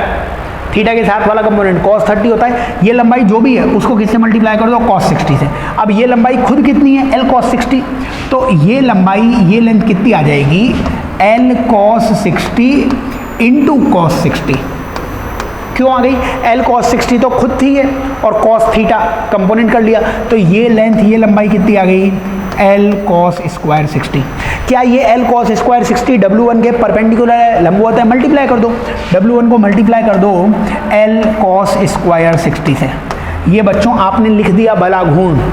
S1: थीटा के साथ वाला कंपोनेंट cos 30 होता है। ये लंबाई जो भी है उसको किससे मल्टीप्लाई कर दो, cos 60 से। अब ये लंबाई खुद कितनी है, L cos 60, तो ये लंबाई, ये लेंथ कितनी आ जाएगी, L cos 60 इंटू cos 60। क्यों आ गई, L cos 60 तो खुद थी है, और cos थीटा कंपोनेंट कर लिया, तो ये लेंथ, ये लंबाई कितनी आ गई, एल कॉस स्क्वायर 60। क्या ये एल कॉस स्क्वायर 60 W1 के परपेंडिकुलर है, लंबवत है? मल्टीप्लाई कर दो, W1 को मल्टीप्लाई कर दो एल कॉस स्क्वायर 60 से। ये बच्चों आपने लिख दिया बलाघूर्ण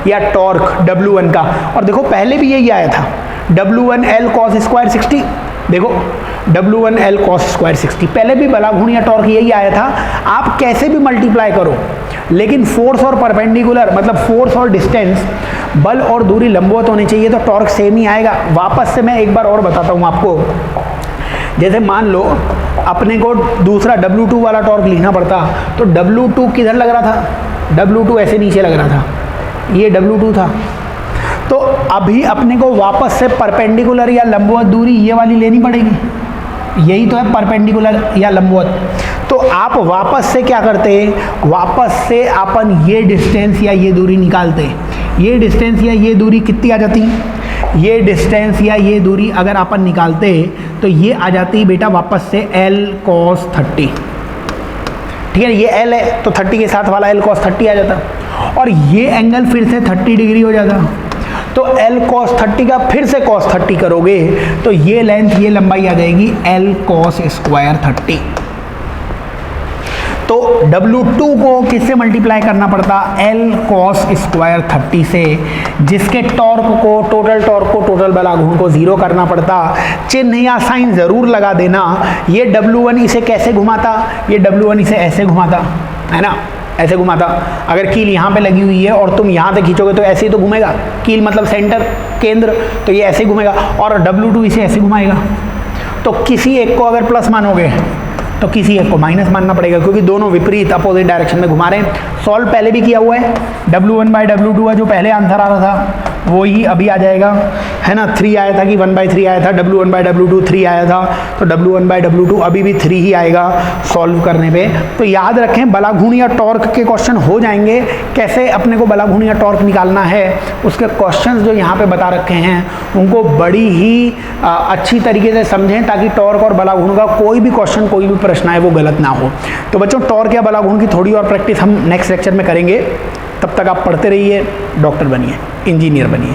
S1: या टॉर्क W1 का। और देखो पहले भी यही आया था, W1 एल कॉस स्क्वायर 60। देखो W1 एल कॉस स्क्वायर 60 पहले भी बलाघूर्ण या टॉर्क यही आया था। आप कैसे भी मल्टीप्लाई करो, लेकिन फोर्स और परपेंडिकुलर मतलब फोर्स और डिस्टेंस, बल और दूरी लंबवत होनी चाहिए, तो टॉर्क सेम ही आएगा। वापस से मैं एक बार और बताता हूँ आपको। जैसे मान लो अपने को दूसरा W2 वाला टॉर्क लिखना पड़ता, तो W2 किधर लग रहा था? W2 ऐसे नीचे लग रहा था, ये W2 था। तो अभी अपने को वापस से परपेंडिकुलर या लंबवत दूरी ये वाली लेनी पड़ेगी, यही तो है परपेंडिकुलर या लंबवत। तो आप वापस से क्या करते, वापस से अपन ये डिस्टेंस या ये दूरी निकालते। ये डिस्टेंस या ये दूरी कितनी आ जाती? ये डिस्टेंस या ये दूरी अगर अपन निकालते तो ये आ जाती बेटा वापस से L cos 30। ठीक है, ये L है तो 30 के साथ वाला L cos 30 आ जाता, और ये एंगल फिर से 30 डिग्री हो जाता। तो L cos 30 का फिर से cos 30 करोगे तो ये लेंथ ये लंबाई आ जाएगी L cos स्क्वायर 30। तो W2 को किससे मल्टीप्लाई करना पड़ता? L cos स्क्वायर 30 से, जिसके टॉर्क को, टोटल टॉर्क को, टोटल बलाघूर्ण को 0 करना पड़ता। चिन्ह या साइन ज़रूर लगा देना। ये W1 इसे कैसे घुमाता? ये W1 इसे ऐसे घुमाता, है ना, ऐसे घुमाता। अगर कील यहाँ पे लगी हुई है और तुम यहाँ से खींचोगे तो ऐसे ही तो घूमेगा। कील मतलब सेंटर, केंद्र, तो ये ऐसे घूमेगा। और W2 इसे ऐसे घुमाएगा। तो किसी एक को अगर प्लस मानोगे तो किसी एक को माइनस मानना पड़ेगा, क्योंकि दोनों विपरीत अपोजिट डायरेक्शन में घुमा रहे हैं। सॉल्व पहले भी किया हुआ है, W1 बाई W2 है जो पहले आंसर आ रहा था वो ही अभी आ जाएगा, है ना। 3 आया था कि 1/3 आया था, W1 बाई W2 3 आया था, तो W1 बाई W2 अभी भी 3 ही आएगा सॉल्व करने पे। तो याद रखें बलाघूर्ण या टॉर्क के क्वेश्चन हो जाएंगे। कैसे अपने को बलाघूर्ण या टॉर्क निकालना है, उसके क्वेश्चंस जो यहाँ पे बता रखे हैं उनको बड़ी ही अच्छी तरीके से समझें, ताकि टॉर्क और बलाघूर्ण का कोई भी क्वेश्चन, कोई भी प्रश्न है वो गलत ना हो। तो बच्चों टॉर्क या बलाघूर्ण की थोड़ी और प्रैक्टिस हम नेक्स्ट लेक्चर में करेंगे। तब तक आप पढ़ते रहिए, डॉक्टर बनिए, इंजीनियर बनिए।